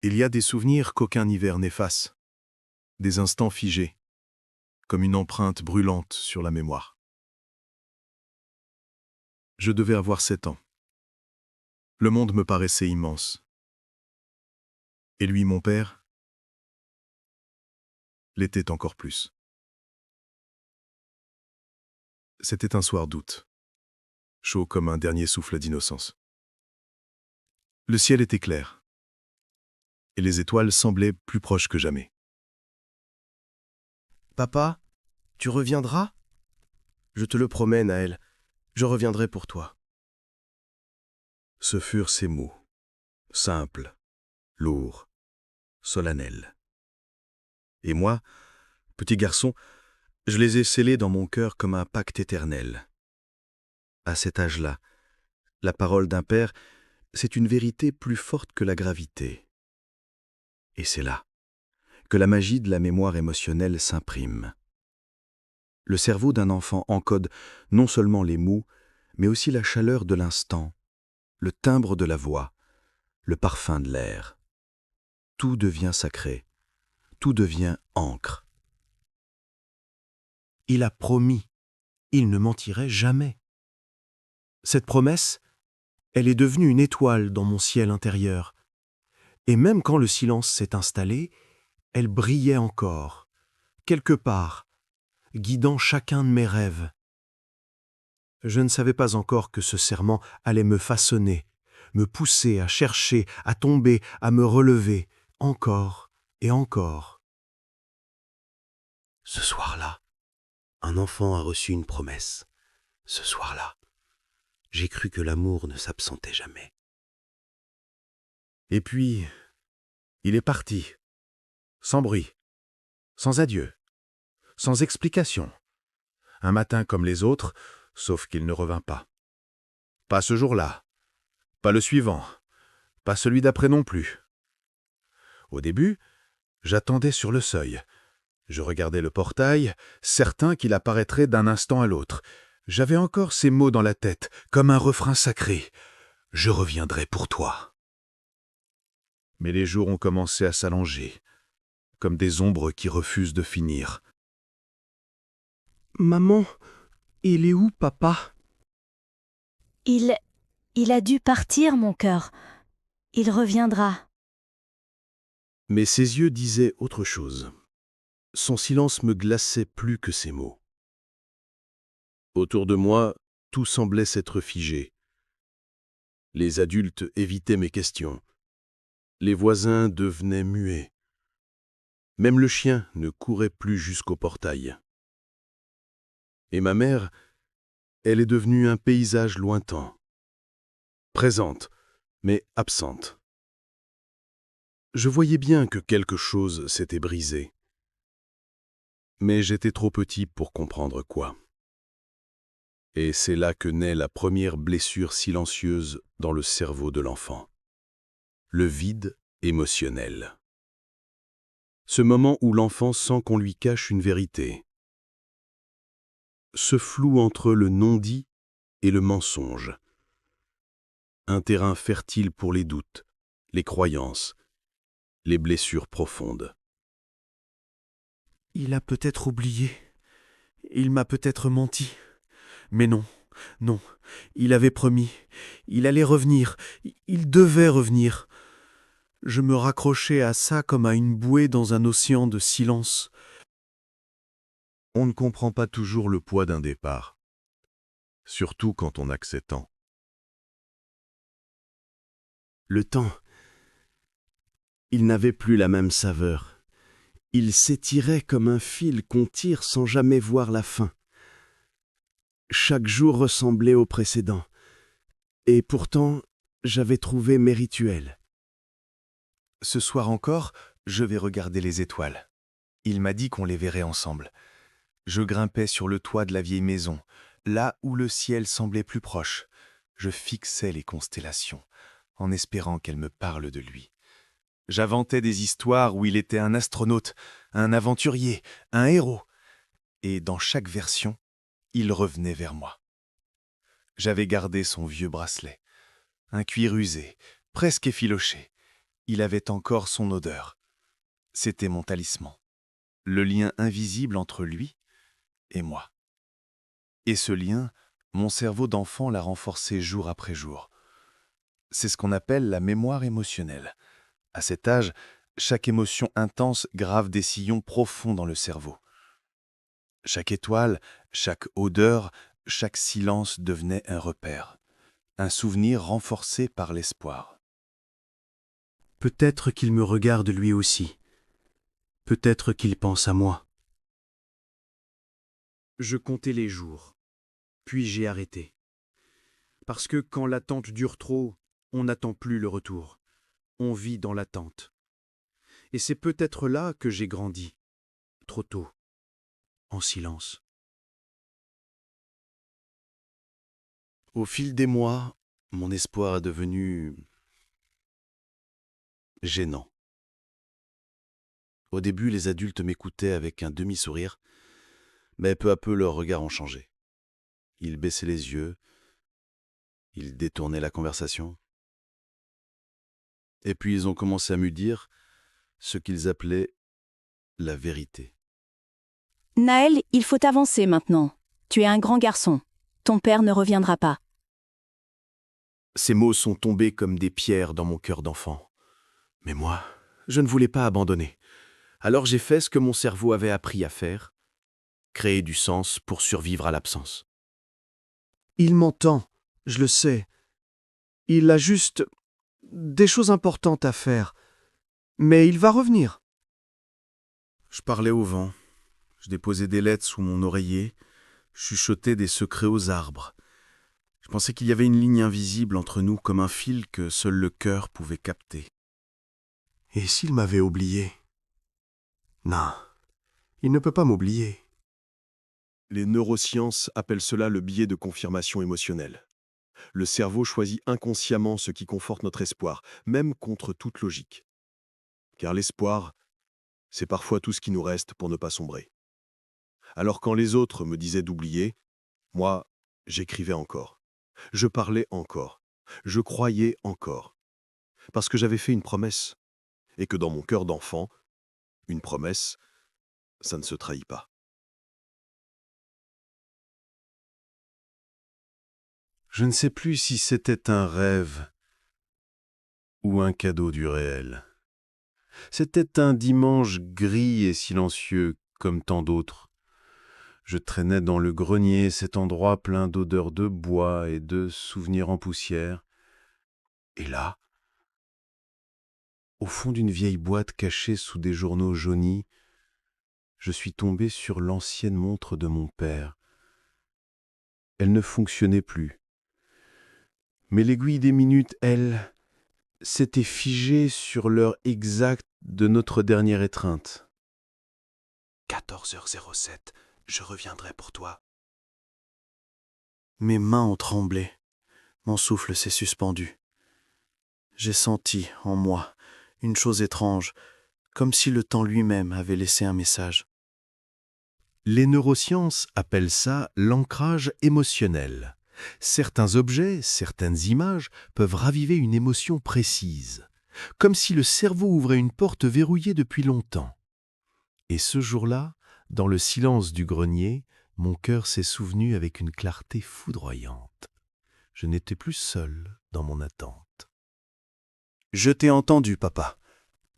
Il y a des souvenirs qu'aucun hiver n'efface, des instants figés, comme une empreinte brûlante sur la mémoire. Je devais avoir 7 ans. Le monde me paraissait immense. Et lui, mon père, l'était encore plus. C'était un soir d'août, chaud comme un dernier souffle d'innocence. Le ciel était clair, et les étoiles semblaient plus proches que jamais. Papa, tu reviendras? Je te le promets, Naël, je reviendrai pour toi. Ce furent ces mots, simples, lourds, solennels. Et moi, petit garçon, je les ai scellés dans mon cœur comme un pacte éternel. À cet âge-là, la parole d'un père, c'est une vérité plus forte que la gravité. Et c'est là que la magie de la mémoire émotionnelle s'imprime. Le cerveau d'un enfant encode non seulement les mots, mais aussi la chaleur de l'instant, le timbre de la voix, le parfum de l'air. Tout devient sacré, tout devient encre. Il a promis, il ne mentirait jamais. Cette promesse, elle est devenue une étoile dans mon ciel intérieur. Et même quand le silence s'est installé, elle brillait encore, quelque part, guidant chacun de mes rêves. Je ne savais pas encore que ce serment allait me façonner, me pousser à chercher, à tomber, à me relever, encore et encore. Ce soir-là, un enfant a reçu une promesse. Ce soir-là, j'ai cru que l'amour ne s'absentait jamais. Et puis, il est parti, sans bruit, sans adieu, sans explication. Un matin comme les autres, sauf qu'il ne revint pas. Pas ce jour-là, pas le suivant, pas celui d'après non plus. Au début, j'attendais sur le seuil. Je regardais le portail, certain qu'il apparaîtrait d'un instant à l'autre. J'avais encore ces mots dans la tête, comme un refrain sacré. « Je reviendrai pour toi ». Mais les jours ont commencé à s'allonger, comme des ombres qui refusent de finir. Maman, il est où, papa? Il a dû partir, mon cœur. Il reviendra. Mais ses yeux disaient autre chose. Son silence me glaçait plus que ses mots. Autour de moi, tout semblait s'être figé. Les adultes évitaient mes questions. Les voisins devenaient muets. Même le chien ne courait plus jusqu'au portail. Et ma mère, elle est devenue un paysage lointain. Présente, mais absente. Je voyais bien que quelque chose s'était brisé. Mais j'étais trop petit pour comprendre quoi. Et c'est là que naît la première blessure silencieuse dans le cerveau de l'enfant. Le vide émotionnel. Ce moment où l'enfant sent qu'on lui cache une vérité. Ce flou entre le non-dit et le mensonge. Un terrain fertile pour les doutes, les croyances, les blessures profondes. Il a peut-être oublié. Il m'a peut-être menti. Mais non, non, il avait promis. Il allait revenir. Il devait revenir. Je me raccrochais à ça comme à une bouée dans un océan de silence. On ne comprend pas toujours le poids d'un départ, surtout quand on n'a que 7 ans. Le temps, il n'avait plus la même saveur. Il s'étirait comme un fil qu'on tire sans jamais voir la fin. Chaque jour ressemblait au précédent. Et pourtant, j'avais trouvé mes rituels. Ce soir encore, je vais regarder les étoiles. Il m'a dit qu'on les verrait ensemble. Je grimpais sur le toit de la vieille maison, là où le ciel semblait plus proche. Je fixais les constellations, en espérant qu'elles me parlent de lui. J'inventais des histoires où il était un astronaute, un aventurier, un héros. Et dans chaque version, il revenait vers moi. J'avais gardé son vieux bracelet, un cuir usé, presque effiloché. Il avait encore son odeur. C'était mon talisman. Le lien invisible entre lui et moi. Et ce lien, mon cerveau d'enfant l'a renforcé jour après jour. C'est ce qu'on appelle la mémoire émotionnelle. À cet âge, chaque émotion intense grave des sillons profonds dans le cerveau. Chaque étoile, chaque odeur, chaque silence devenait un repère, un souvenir renforcé par l'espoir. Peut-être qu'il me regarde lui aussi. Peut-être qu'il pense à moi. Je comptais les jours, puis j'ai arrêté. Parce que quand l'attente dure trop, on n'attend plus le retour. On vit dans l'attente. Et c'est peut-être là que j'ai grandi, trop tôt, en silence. Au fil des mois, mon espoir est devenu gênant. Au début, les adultes m'écoutaient avec un demi-sourire, mais peu à peu leurs regards ont changé. Ils baissaient les yeux, ils détournaient la conversation. Et puis ils ont commencé à me dire ce qu'ils appelaient la vérité. Naël, il faut avancer maintenant. Tu es un grand garçon. Ton père ne reviendra pas. Ces mots sont tombés comme des pierres dans mon cœur d'enfant. Mais moi, je ne voulais pas abandonner. Alors j'ai fait ce que mon cerveau avait appris à faire, créer du sens pour survivre à l'absence. Il m'entend, je le sais. Il a juste des choses importantes à faire. Mais il va revenir. Je parlais au vent, je déposais des lettres sous mon oreiller, chuchotais des secrets aux arbres. Je pensais qu'il y avait une ligne invisible entre nous comme un fil que seul le cœur pouvait capter. Et s'il m'avait oublié ? Non, il ne peut pas m'oublier. Les neurosciences appellent cela le biais de confirmation émotionnelle. Le cerveau choisit inconsciemment ce qui conforte notre espoir, même contre toute logique. Car l'espoir, c'est parfois tout ce qui nous reste pour ne pas sombrer. Alors quand les autres me disaient d'oublier, moi, j'écrivais encore. Je parlais encore. Je croyais encore. Parce que j'avais fait une promesse. Et que dans mon cœur d'enfant, une promesse, ça ne se trahit pas. Je ne sais plus si c'était un rêve ou un cadeau du réel. C'était un dimanche gris et silencieux comme tant d'autres. Je traînais dans le grenier, cet endroit plein d'odeurs de bois et de souvenirs en poussière. Et là, au fond d'une vieille boîte cachée sous des journaux jaunis, je suis tombé sur l'ancienne montre de mon père. Elle ne fonctionnait plus. Mais l'aiguille des minutes, elle, s'était figée sur l'heure exacte de notre dernière étreinte. 14h07, je reviendrai pour toi. Mes mains ont tremblé, mon souffle s'est suspendu. J'ai senti, en moi, une chose étrange, comme si le temps lui-même avait laissé un message. Les neurosciences appellent ça l'ancrage émotionnel. Certains objets, certaines images peuvent raviver une émotion précise, comme si le cerveau ouvrait une porte verrouillée depuis longtemps. Et ce jour-là, dans le silence du grenier, mon cœur s'est souvenu avec une clarté foudroyante. Je n'étais plus seul dans mon attente. Je t'ai entendu, papa.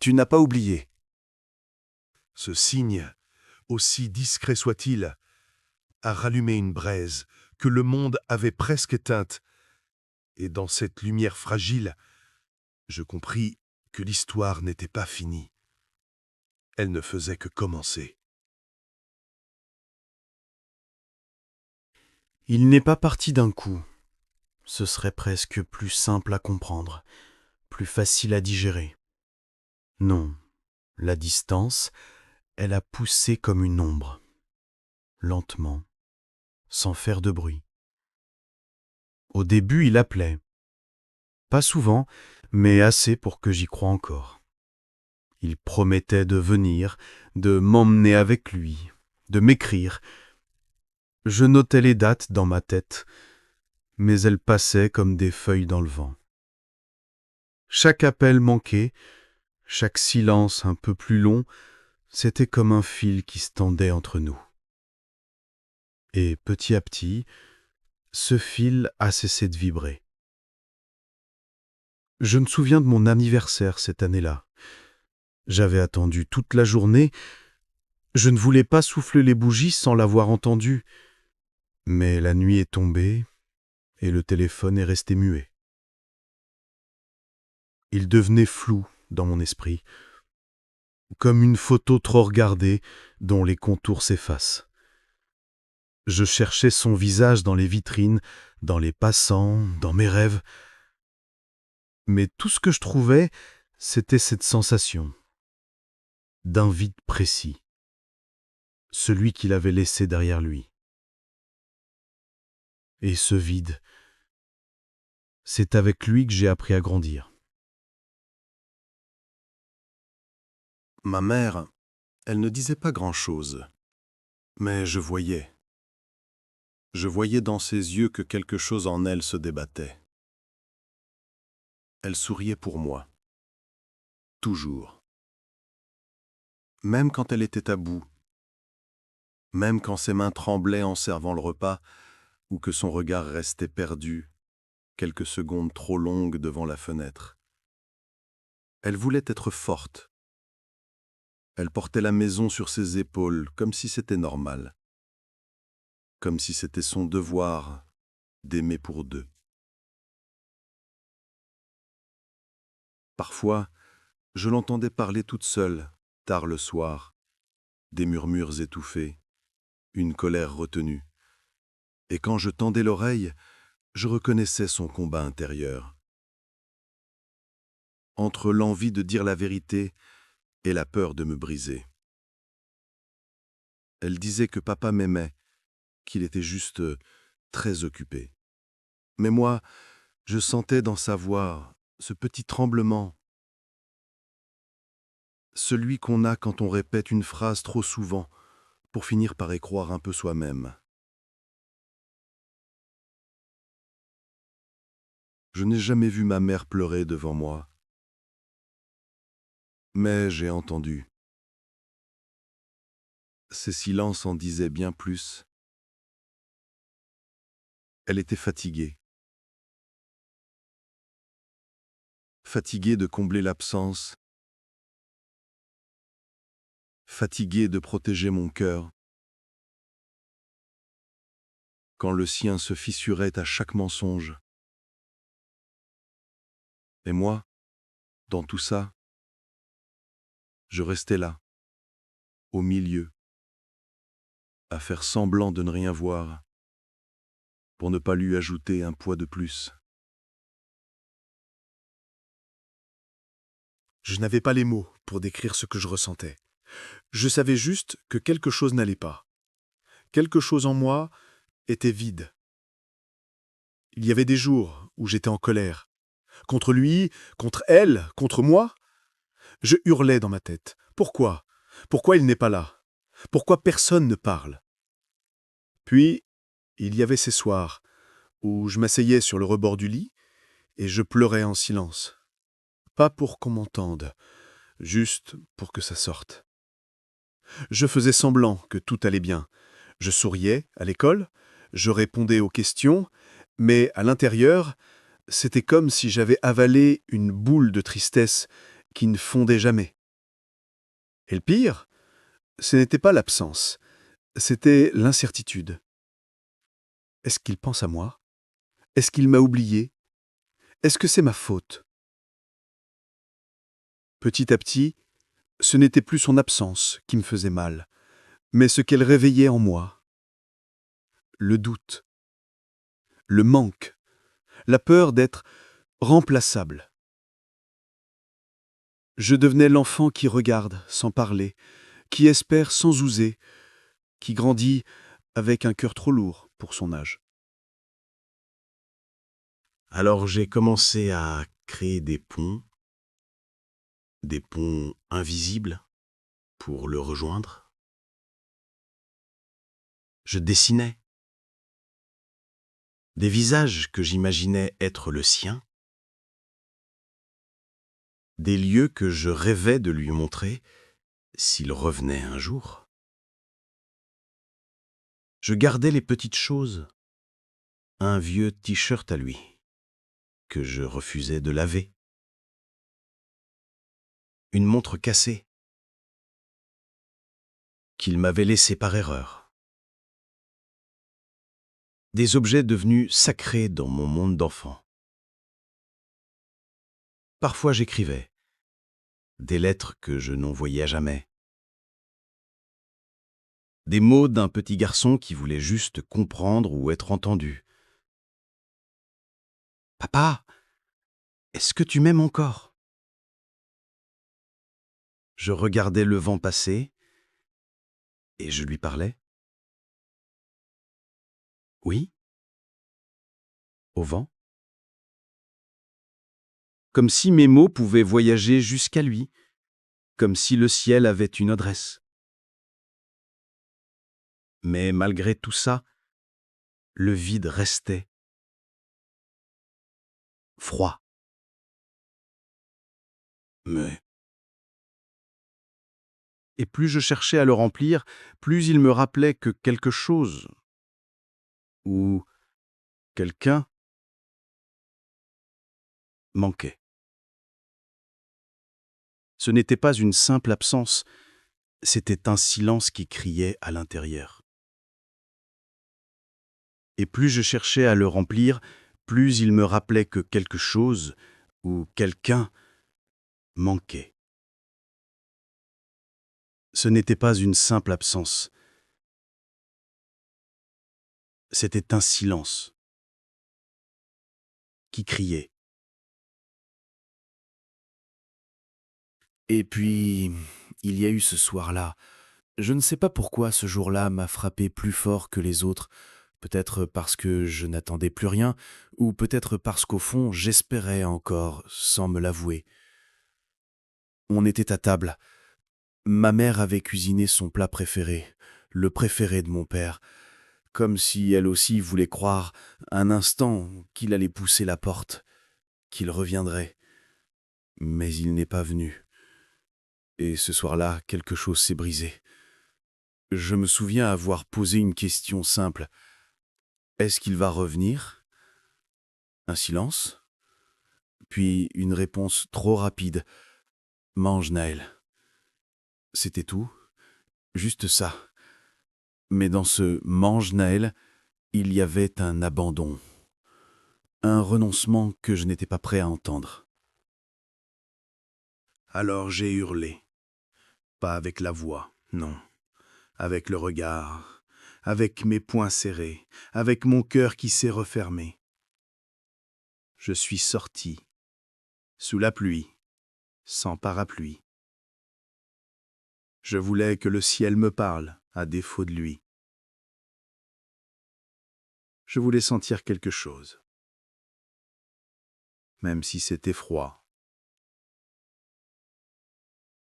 Tu n'as pas oublié. Ce signe, aussi discret soit-il, a rallumé une braise que le monde avait presque éteinte. Et dans cette lumière fragile, je compris que l'histoire n'était pas finie. Elle ne faisait que commencer. Il n'est pas parti d'un coup. Ce serait presque plus simple à comprendre, plus facile à digérer. Non, la distance, elle a poussé comme une ombre, lentement, sans faire de bruit. Au début, il appelait. Pas souvent, mais assez pour que j'y croie encore. Il promettait de venir, de m'emmener avec lui, de m'écrire. Je notais les dates dans ma tête, mais elles passaient comme des feuilles dans le vent. Chaque appel manqué, Chaque silence un peu plus long, c'était comme un fil qui se tendait entre nous. Et petit à petit, ce fil a cessé de vibrer. Je me souviens de mon anniversaire cette année-là. J'avais attendu toute la journée. Je ne voulais pas souffler les bougies sans l'avoir entendu. Mais la nuit est tombée et le téléphone est resté muet. Il devenait flou dans mon esprit, comme une photo trop regardée dont les contours s'effacent. Je cherchais son visage dans les vitrines, dans les passants, dans mes rêves. Mais tout ce que je trouvais, c'était cette sensation d'un vide précis, celui qu'il avait laissé derrière lui. Et ce vide, c'est avec lui que j'ai appris à grandir. Ma mère, elle ne disait pas grand-chose, mais je voyais. Je voyais dans ses yeux que quelque chose en elle se débattait. Elle souriait pour moi. Toujours. Même quand elle était à bout. Même quand ses mains tremblaient en servant le repas, ou que son regard restait perdu, quelques secondes trop longues devant la fenêtre. Elle voulait être forte. Elle portait la maison sur ses épaules, comme si c'était normal. Comme si c'était son devoir d'aimer pour deux. Parfois, je l'entendais parler toute seule, tard le soir, des murmures étouffés, une colère retenue. Et quand je tendais l'oreille, je reconnaissais son combat intérieur. Entre l'envie de dire la vérité et la peur de me briser. Elle disait que papa m'aimait, qu'il était juste très occupé. Mais moi, je sentais dans sa voix ce petit tremblement, celui qu'on a quand on répète une phrase trop souvent pour finir par y croire un peu soi-même. Je n'ai jamais vu ma mère pleurer devant moi, mais j'ai entendu. Ses silences en disaient bien plus. Elle était fatiguée. Fatiguée de combler l'absence. Fatiguée de protéger mon cœur. Quand le sien se fissurait à chaque mensonge. Et moi, dans tout ça, je restais là, au milieu, à faire semblant de ne rien voir, pour ne pas lui ajouter un poids de plus. Je n'avais pas les mots pour décrire ce que je ressentais. Je savais juste que quelque chose n'allait pas. Quelque chose en moi était vide. Il y avait des jours où j'étais en colère. Contre lui, contre elle, contre moi. Je hurlais dans ma tête. Pourquoi ? Pourquoi il n'est pas là ? Pourquoi personne ne parle ? Puis, il y avait ces soirs où je m'asseyais sur le rebord du lit et je pleurais en silence. Pas pour qu'on m'entende, juste pour que ça sorte. Je faisais semblant que tout allait bien. Je souriais à l'école, je répondais aux questions, mais à l'intérieur, c'était comme si j'avais avalé une boule de tristesse qui ne fondait jamais. Et le pire, ce n'était pas l'absence, c'était l'incertitude. Est-ce qu'il pense à moi ? Est-ce qu'il m'a oublié ? Est-ce que c'est ma faute ? Petit à petit, ce n'était plus son absence qui me faisait mal, mais ce qu'elle réveillait en moi. Le doute, le manque, la peur d'être remplaçable. Je devenais l'enfant qui regarde sans parler, qui espère sans oser, qui grandit avec un cœur trop lourd pour son âge. Alors j'ai commencé à créer des ponts invisibles pour le rejoindre. Je dessinais des visages que j'imaginais être le sien. Des lieux que je rêvais de lui montrer s'il revenait un jour. Je gardais les petites choses. Un vieux t-shirt à lui, que je refusais de laver. Une montre cassée, qu'il m'avait laissée par erreur. Des objets devenus sacrés dans mon monde d'enfant. Parfois j'écrivais, des lettres que je n'envoyais jamais. Des mots d'un petit garçon qui voulait juste comprendre ou être entendu. « Papa, est-ce que tu m'aimes encore ?» Je regardais le vent passer et je lui parlais. Oui, au vent. Comme si mes mots pouvaient voyager jusqu'à lui, comme si le ciel avait une adresse. Mais malgré tout ça, le vide restait. Froid. Mais... Et plus je cherchais à le remplir, plus il me rappelait que quelque chose, ou quelqu'un, manquait. Ce n'était pas une simple absence, c'était un silence qui criait à l'intérieur. Et plus je cherchais à le remplir, plus il me rappelait que quelque chose, ou quelqu'un, manquait. Ce n'était pas une simple absence. C'était un silence qui criait. Et puis, il y a eu ce soir-là. Je ne sais pas pourquoi ce jour-là m'a frappé plus fort que les autres. Peut-être parce que je n'attendais plus rien, ou peut-être parce qu'au fond, j'espérais encore, sans me l'avouer. On était à table. Ma mère avait cuisiné son plat préféré, le préféré de mon père, comme si elle aussi voulait croire un instant qu'il allait pousser la porte, qu'il reviendrait. Mais il n'est pas venu. Et ce soir-là, quelque chose s'est brisé. Je me souviens avoir posé une question simple. Est-ce qu'il va revenir ? Un silence. Puis une réponse trop rapide. Mange, Naël. C'était tout. Juste ça. Mais dans ce mange, Naël, il y avait un abandon. Un renoncement que je n'étais pas prêt à entendre. Alors j'ai hurlé. Pas avec la voix, non. Avec le regard, avec mes poings serrés, avec mon cœur qui s'est refermé. Je suis sorti, sous la pluie, sans parapluie. Je voulais que le ciel me parle, à défaut de lui. Je voulais sentir quelque chose, même si c'était froid,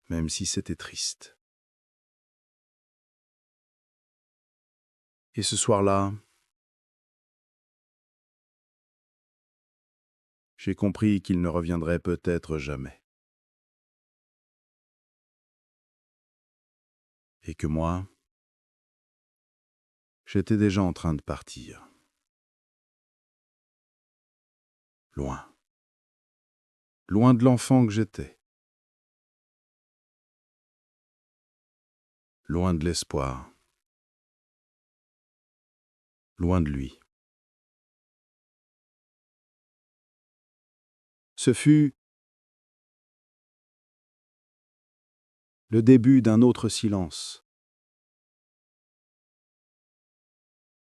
même si c'était triste. Et ce soir-là, j'ai compris qu'il ne reviendrait peut-être jamais. Et que moi, j'étais déjà en train de partir. Loin. Loin de l'enfant que j'étais. Loin de l'espoir. Loin de lui. Ce fut le début d'un autre silence.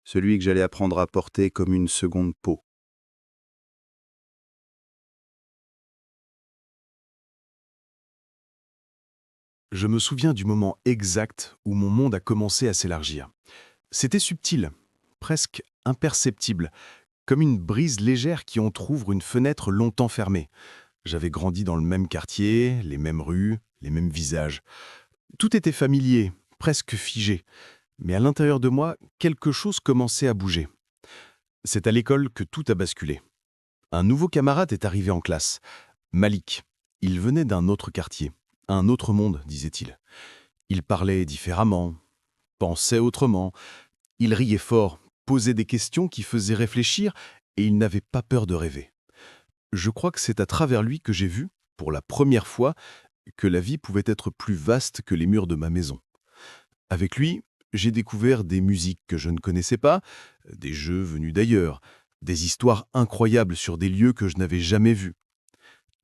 Celui que j'allais apprendre à porter comme une seconde peau. Je me souviens du moment exact où mon monde a commencé à s'élargir. C'était subtil, presque imperceptible, comme une brise légère qui entr'ouvre une fenêtre longtemps fermée. J'avais grandi dans le même quartier, les mêmes rues, les mêmes visages. Tout était familier, presque figé. Mais à l'intérieur de moi, quelque chose commençait à bouger. C'est à l'école que tout a basculé. Un nouveau camarade est arrivé en classe, Malik. Il venait d'un autre quartier, un autre monde, disait-il. Il parlait différemment, pensait autrement. Il riait fort, posait des questions qui faisaient réfléchir, et il n'avait pas peur de rêver. Je crois que c'est à travers lui que j'ai vu, pour la première fois, que la vie pouvait être plus vaste que les murs de ma maison. Avec lui, j'ai découvert des musiques que je ne connaissais pas, des jeux venus d'ailleurs, des histoires incroyables sur des lieux que je n'avais jamais vus.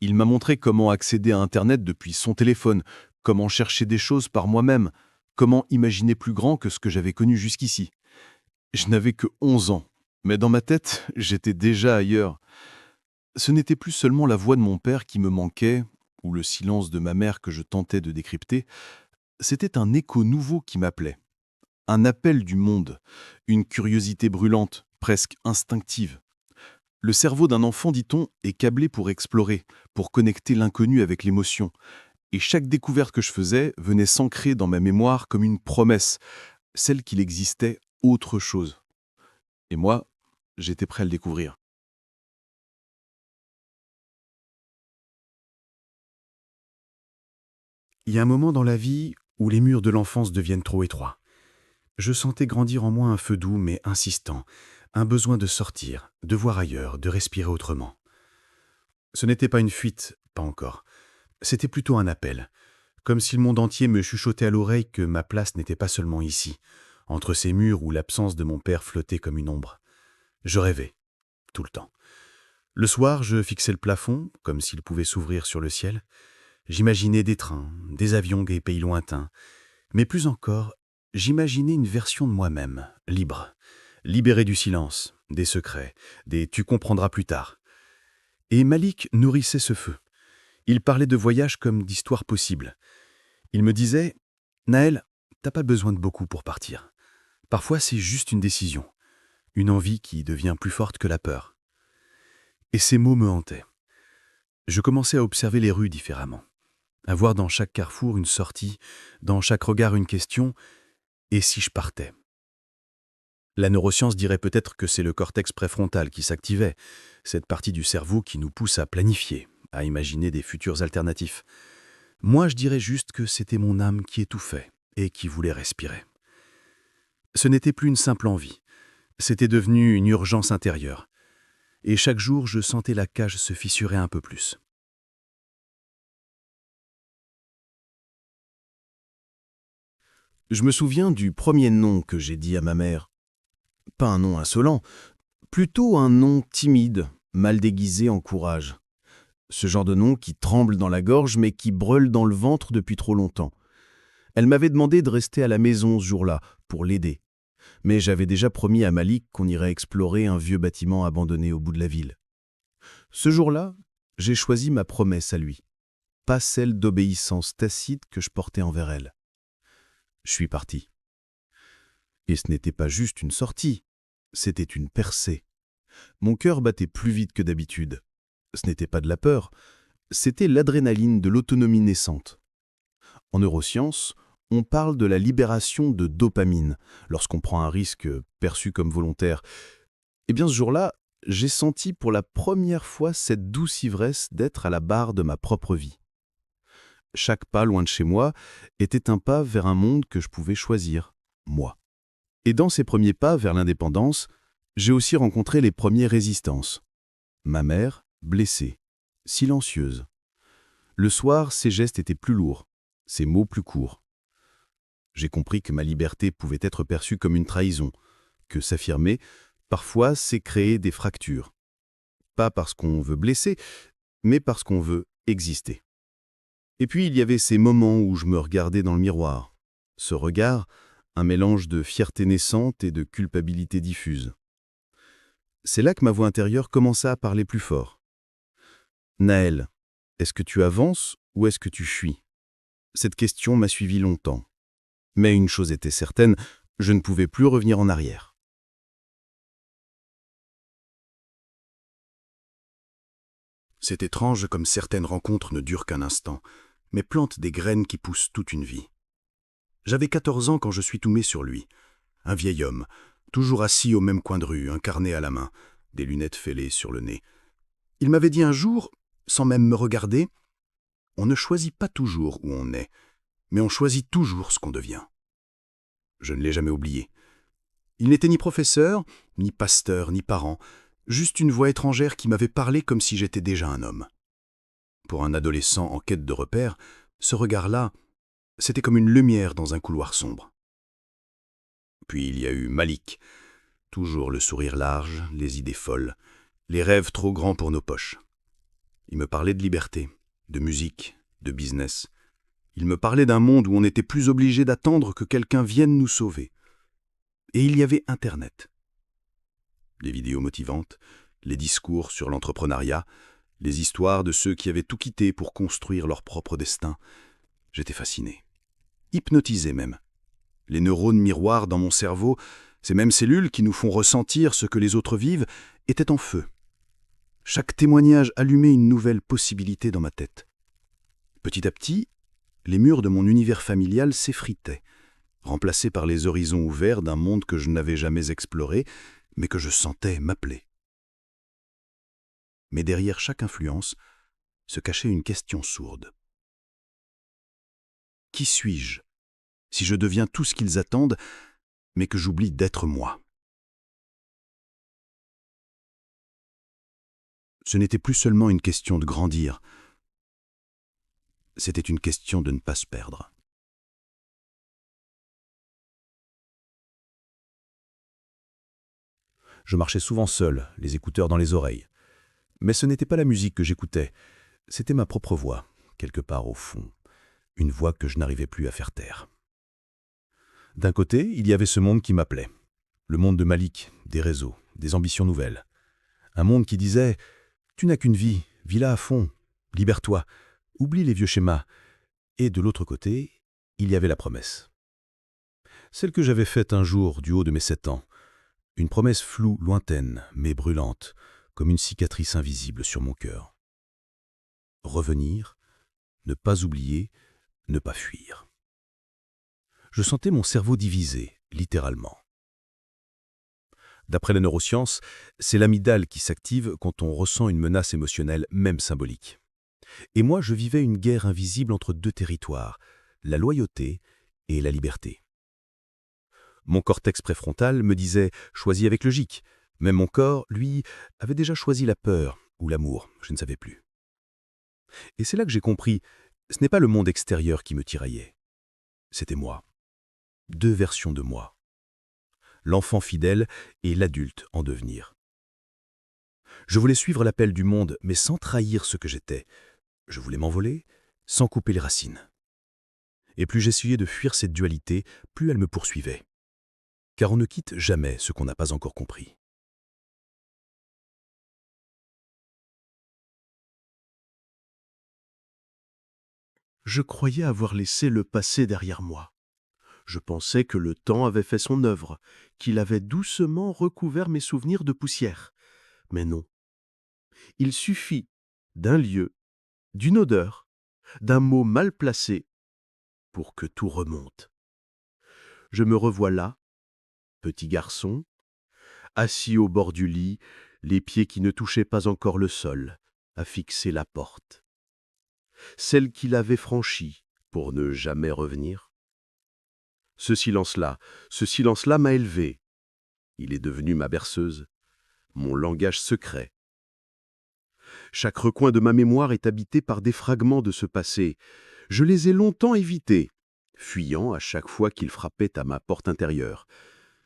Il m'a montré comment accéder à Internet depuis son téléphone, comment chercher des choses par moi-même, comment imaginer plus grand que ce que j'avais connu jusqu'ici. Je n'avais que 11 ans, mais dans ma tête, j'étais déjà ailleurs. Ce n'était plus seulement la voix de mon père qui me manquait, ou le silence de ma mère que je tentais de décrypter, c'était un écho nouveau qui m'appelait. Un appel du monde, une curiosité brûlante, presque instinctive. Le cerveau d'un enfant, dit-on, est câblé pour explorer, pour connecter l'inconnu avec l'émotion. Et chaque découverte que je faisais venait s'ancrer dans ma mémoire comme une promesse, celle qu'il existait autre chose. Et moi, j'étais prêt à le découvrir. Il y a un moment dans la vie où les murs de l'enfance deviennent trop étroits. Je sentais grandir en moi un feu doux mais insistant, un besoin de sortir, de voir ailleurs, de respirer autrement. Ce n'était pas une fuite, pas encore. C'était plutôt un appel, comme si le monde entier me chuchotait à l'oreille que ma place n'était pas seulement ici, entre ces murs où l'absence de mon père flottait comme une ombre. Je rêvais, tout le temps. Le soir, je fixais le plafond, comme s'il pouvait s'ouvrir sur le ciel. J'imaginais des trains, des avions des pays lointains, mais plus encore, j'imaginais une version de moi-même, libre, libérée du silence, des secrets, des « tu comprendras plus tard ». Et Malik nourrissait ce feu. Il parlait de voyage comme d'histoire possible. Il me disait « Naël, t'as pas besoin de beaucoup pour partir. Parfois, c'est juste une décision, une envie qui devient plus forte que la peur. » Et ces mots me hantaient. Je commençais à observer les rues différemment, à voir dans chaque carrefour une sortie, dans chaque regard une question, et si je partais? La neuroscience dirait peut-être que c'est le cortex préfrontal qui s'activait, cette partie du cerveau qui nous pousse à planifier, à imaginer des futurs alternatifs. Moi, je dirais juste que c'était mon âme qui étouffait et qui voulait respirer. Ce n'était plus une simple envie, c'était devenu une urgence intérieure. Et chaque jour, je sentais la cage se fissurer un peu plus. Je me souviens du premier nom que j'ai dit à ma mère. Pas un nom insolent, plutôt un nom timide, mal déguisé en courage. Ce genre de nom qui tremble dans la gorge mais qui brûle dans le ventre depuis trop longtemps. Elle m'avait demandé de rester à la maison ce jour-là pour l'aider. Mais j'avais déjà promis à Malik qu'on irait explorer un vieux bâtiment abandonné au bout de la ville. Ce jour-là, j'ai choisi ma promesse à lui, pas celle d'obéissance tacite que je portais envers elle. Je suis parti. Et ce n'était pas juste une sortie, c'était une percée. Mon cœur battait plus vite que d'habitude. Ce n'était pas de la peur, c'était l'adrénaline de l'autonomie naissante. En neurosciences, on parle de la libération de dopamine lorsqu'on prend un risque perçu comme volontaire. Eh bien ce jour-là, j'ai senti pour la première fois cette douce ivresse d'être à la barre de ma propre vie. Chaque pas loin de chez moi était un pas vers un monde que je pouvais choisir, moi. Et dans ces premiers pas vers l'indépendance, j'ai aussi rencontré les premières résistances. Ma mère, blessée, silencieuse. Le soir, ses gestes étaient plus lourds, ses mots plus courts. J'ai compris que ma liberté pouvait être perçue comme une trahison, que s'affirmer, parfois, c'est créer des fractures. Pas parce qu'on veut blesser, mais parce qu'on veut exister. Et puis, il y avait ces moments où je me regardais dans le miroir. Ce regard, un mélange de fierté naissante et de culpabilité diffuse. C'est là que ma voix intérieure commença à parler plus fort. « Naël, est-ce que tu avances ou est-ce que tu fuis ?» Cette question m'a suivi longtemps. Mais une chose était certaine, je ne pouvais plus revenir en arrière. C'est étrange comme certaines rencontres ne durent qu'un instant, mais plantent des graines qui poussent toute une vie. J'avais 14 ans quand je suis tombé sur lui. Un vieil homme, toujours assis au même coin de rue, un carnet à la main, des lunettes fêlées sur le nez. Il m'avait dit un jour, sans même me regarder, On ne choisit pas toujours où on est, mais on choisit toujours ce qu'on devient. Je ne l'ai jamais oublié. Il n'était ni professeur, ni pasteur, ni parent, juste une voix étrangère qui m'avait parlé comme si j'étais déjà un homme. Pour un adolescent en quête de repères, ce regard-là, c'était comme une lumière dans un couloir sombre. Puis il y a eu Malik, toujours le sourire large, les idées folles, les rêves trop grands pour nos poches. Il me parlait de liberté, de musique, de business. Il me parlait d'un monde où on n'était plus obligé d'attendre que quelqu'un vienne nous sauver. Et il y avait Internet. Les vidéos motivantes, les discours sur l'entrepreneuriat, les histoires de ceux qui avaient tout quitté pour construire leur propre destin. J'étais fasciné. Hypnotisé même. Les neurones miroirs dans mon cerveau, ces mêmes cellules qui nous font ressentir ce que les autres vivent, étaient en feu. Chaque témoignage allumait une nouvelle possibilité dans ma tête. Petit à petit, les murs de mon univers familial s'effritaient, remplacés par les horizons ouverts d'un monde que je n'avais jamais exploré, mais que je sentais m'appeler. Mais derrière chaque influence se cachait une question sourde. Qui suis-je, si je deviens tout ce qu'ils attendent, mais que j'oublie d'être moi? Ce n'était plus seulement une question de grandir, c'était une question de ne pas se perdre. Je marchais souvent seul, les écouteurs dans les oreilles. Mais ce n'était pas la musique que j'écoutais, c'était ma propre voix, quelque part au fond, une voix que je n'arrivais plus à faire taire. D'un côté, il y avait ce monde qui m'appelait, le monde de Malik, des réseaux, des ambitions nouvelles. Un monde qui disait « Tu n'as qu'une vie, vis-la à fond, libère-toi, oublie les vieux schémas ». Et de l'autre côté, il y avait la promesse. Celle que j'avais faite un jour du haut de mes 7 ans, une promesse floue, lointaine, mais brûlante, comme une cicatrice invisible sur mon cœur. Revenir, ne pas oublier, ne pas fuir. Je sentais mon cerveau divisé, littéralement. D'après les neurosciences, c'est l'amygdale qui s'active quand on ressent une menace émotionnelle, même symbolique. Et moi, je vivais une guerre invisible entre deux territoires, la loyauté et la liberté. Mon cortex préfrontal me disait « choisis avec logique », mais mon corps, lui, avait déjà choisi la peur ou l'amour, je ne savais plus. Et c'est là que j'ai compris, ce n'est pas le monde extérieur qui me tiraillait. C'était moi. 2 versions de moi. L'enfant fidèle et l'adulte en devenir. Je voulais suivre l'appel du monde, mais sans trahir ce que j'étais. Je voulais m'envoler, sans couper les racines. Et plus j'essayais de fuir cette dualité, plus elle me poursuivait. Car on ne quitte jamais ce qu'on n'a pas encore compris. Je croyais avoir laissé le passé derrière moi. Je pensais que le temps avait fait son œuvre, qu'il avait doucement recouvert mes souvenirs de poussière. Mais non. Il suffit d'un lieu, d'une odeur, d'un mot mal placé pour que tout remonte. Je me revois là, petit garçon, assis au bord du lit, les pieds qui ne touchaient pas encore le sol, à fixer la porte. Celle qu'il avait franchie pour ne jamais revenir. Ce silence-là m'a élevé. Il est devenu ma berceuse, mon langage secret. Chaque recoin de ma mémoire est habité par des fragments de ce passé. Je les ai longtemps évités, fuyant à chaque fois qu'ils frappaient à ma porte intérieure.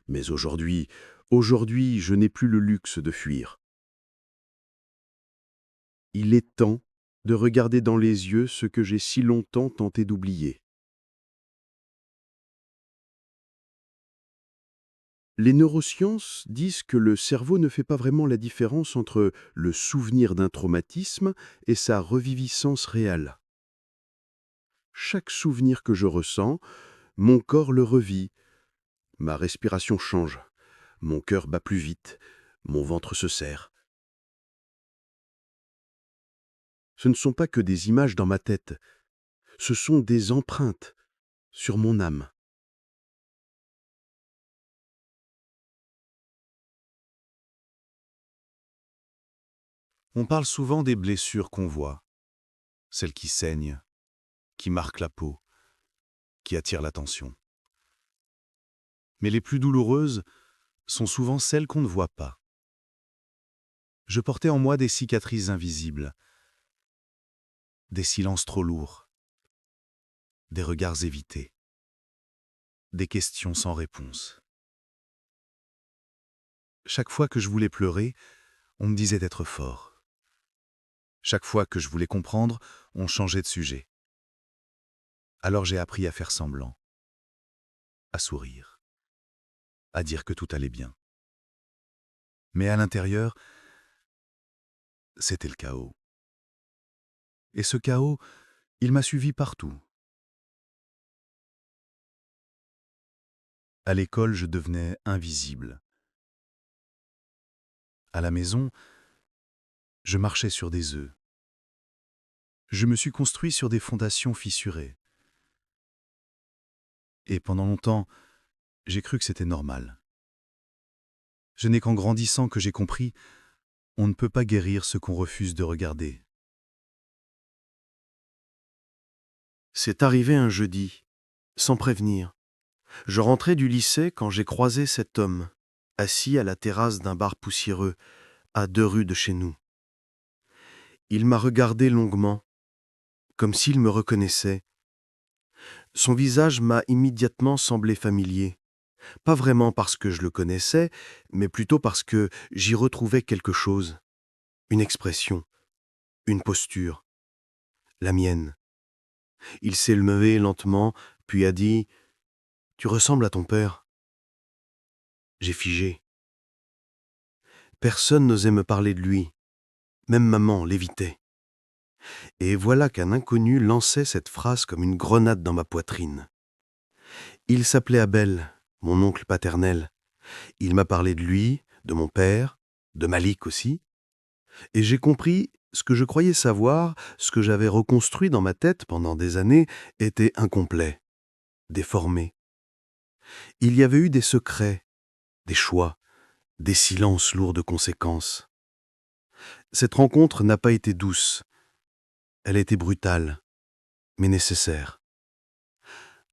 Mais aujourd'hui, je n'ai plus le luxe de fuir. Il est temps de regarder dans les yeux ce que j'ai si longtemps tenté d'oublier. Les neurosciences disent que le cerveau ne fait pas vraiment la différence entre le souvenir d'un traumatisme et sa reviviscence réelle. Chaque souvenir que je ressens, mon corps le revit. Ma respiration change, mon cœur bat plus vite, mon ventre se serre. Ce ne sont pas que des images dans ma tête, ce sont des empreintes sur mon âme. On parle souvent des blessures qu'on voit. celles qui saignent, qui marquent la peau, qui attirent l'attention. Mais les plus douloureuses sont souvent celles qu'on ne voit pas. Je portais en moi des cicatrices invisibles, des silences trop lourds, des regards évités, des questions sans réponse. Chaque fois que je voulais pleurer, on me disait d'être fort. Chaque fois que je voulais comprendre, on changeait de sujet. Alors j'ai appris à faire semblant, à sourire, à dire que tout allait bien. Mais à l'intérieur, c'était le chaos. Et ce chaos, il m'a suivi partout. À l'école, je devenais invisible. À la maison, je marchais sur des œufs. Je me suis construit sur des fondations fissurées. Et pendant longtemps, j'ai cru que c'était normal. Je n'ai qu'en grandissant que j'ai compris, on ne peut pas guérir ce qu'on refuse de regarder. C'est arrivé un jeudi, sans prévenir. Je rentrais du lycée quand j'ai croisé cet homme, assis à la terrasse d'un bar poussiéreux, à 2 rues de chez nous. Il m'a regardé longuement, comme s'il me reconnaissait. Son visage m'a immédiatement semblé familier. Pas vraiment parce que je le connaissais, mais plutôt parce que j'y retrouvais quelque chose. Une expression, une posture, la mienne. Il s'est levé lentement, puis a dit « Tu ressembles à ton père ». J'ai figé. Personne n'osait me parler de lui. Même maman l'évitait. Et voilà qu'un inconnu lançait cette phrase comme une grenade dans ma poitrine. Il s'appelait Abel, mon oncle paternel. Il m'a parlé de lui, de mon père, de Malik aussi. Et j'ai compris ce que je croyais savoir, ce que j'avais reconstruit dans ma tête pendant des années, était incomplet, déformé. Il y avait eu des secrets, des choix, des silences lourds de conséquences. Cette rencontre n'a pas été douce. Elle a été brutale, mais nécessaire.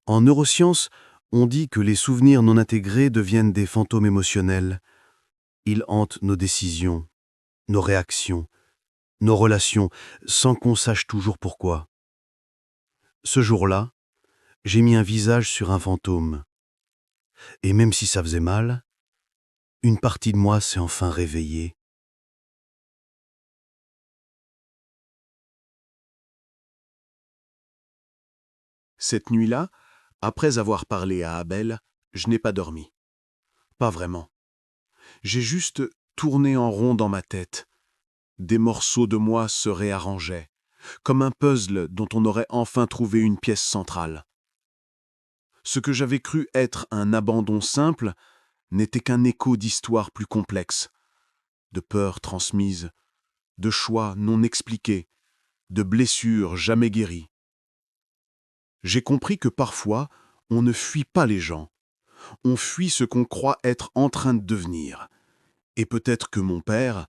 En neurosciences, on dit que les souvenirs non intégrés deviennent des fantômes émotionnels. Ils hantent nos décisions, nos réactions, nos relations, sans qu'on sache toujours pourquoi. Ce jour-là, j'ai mis un visage sur un fantôme. Et même si ça faisait mal, une partie de moi s'est enfin réveillée. Cette nuit-là, après avoir parlé à Abel, je n'ai pas dormi. Pas vraiment. J'ai juste tourné en rond dans ma tête. Des morceaux de moi se réarrangeaient, comme un puzzle dont on aurait enfin trouvé une pièce centrale. Ce que j'avais cru être un abandon simple n'était qu'un écho d'histoires plus complexes, de peurs transmises, de choix non expliqués, de blessures jamais guéries. J'ai compris que parfois, on ne fuit pas les gens, on fuit ce qu'on croit être en train de devenir. Et peut-être que mon père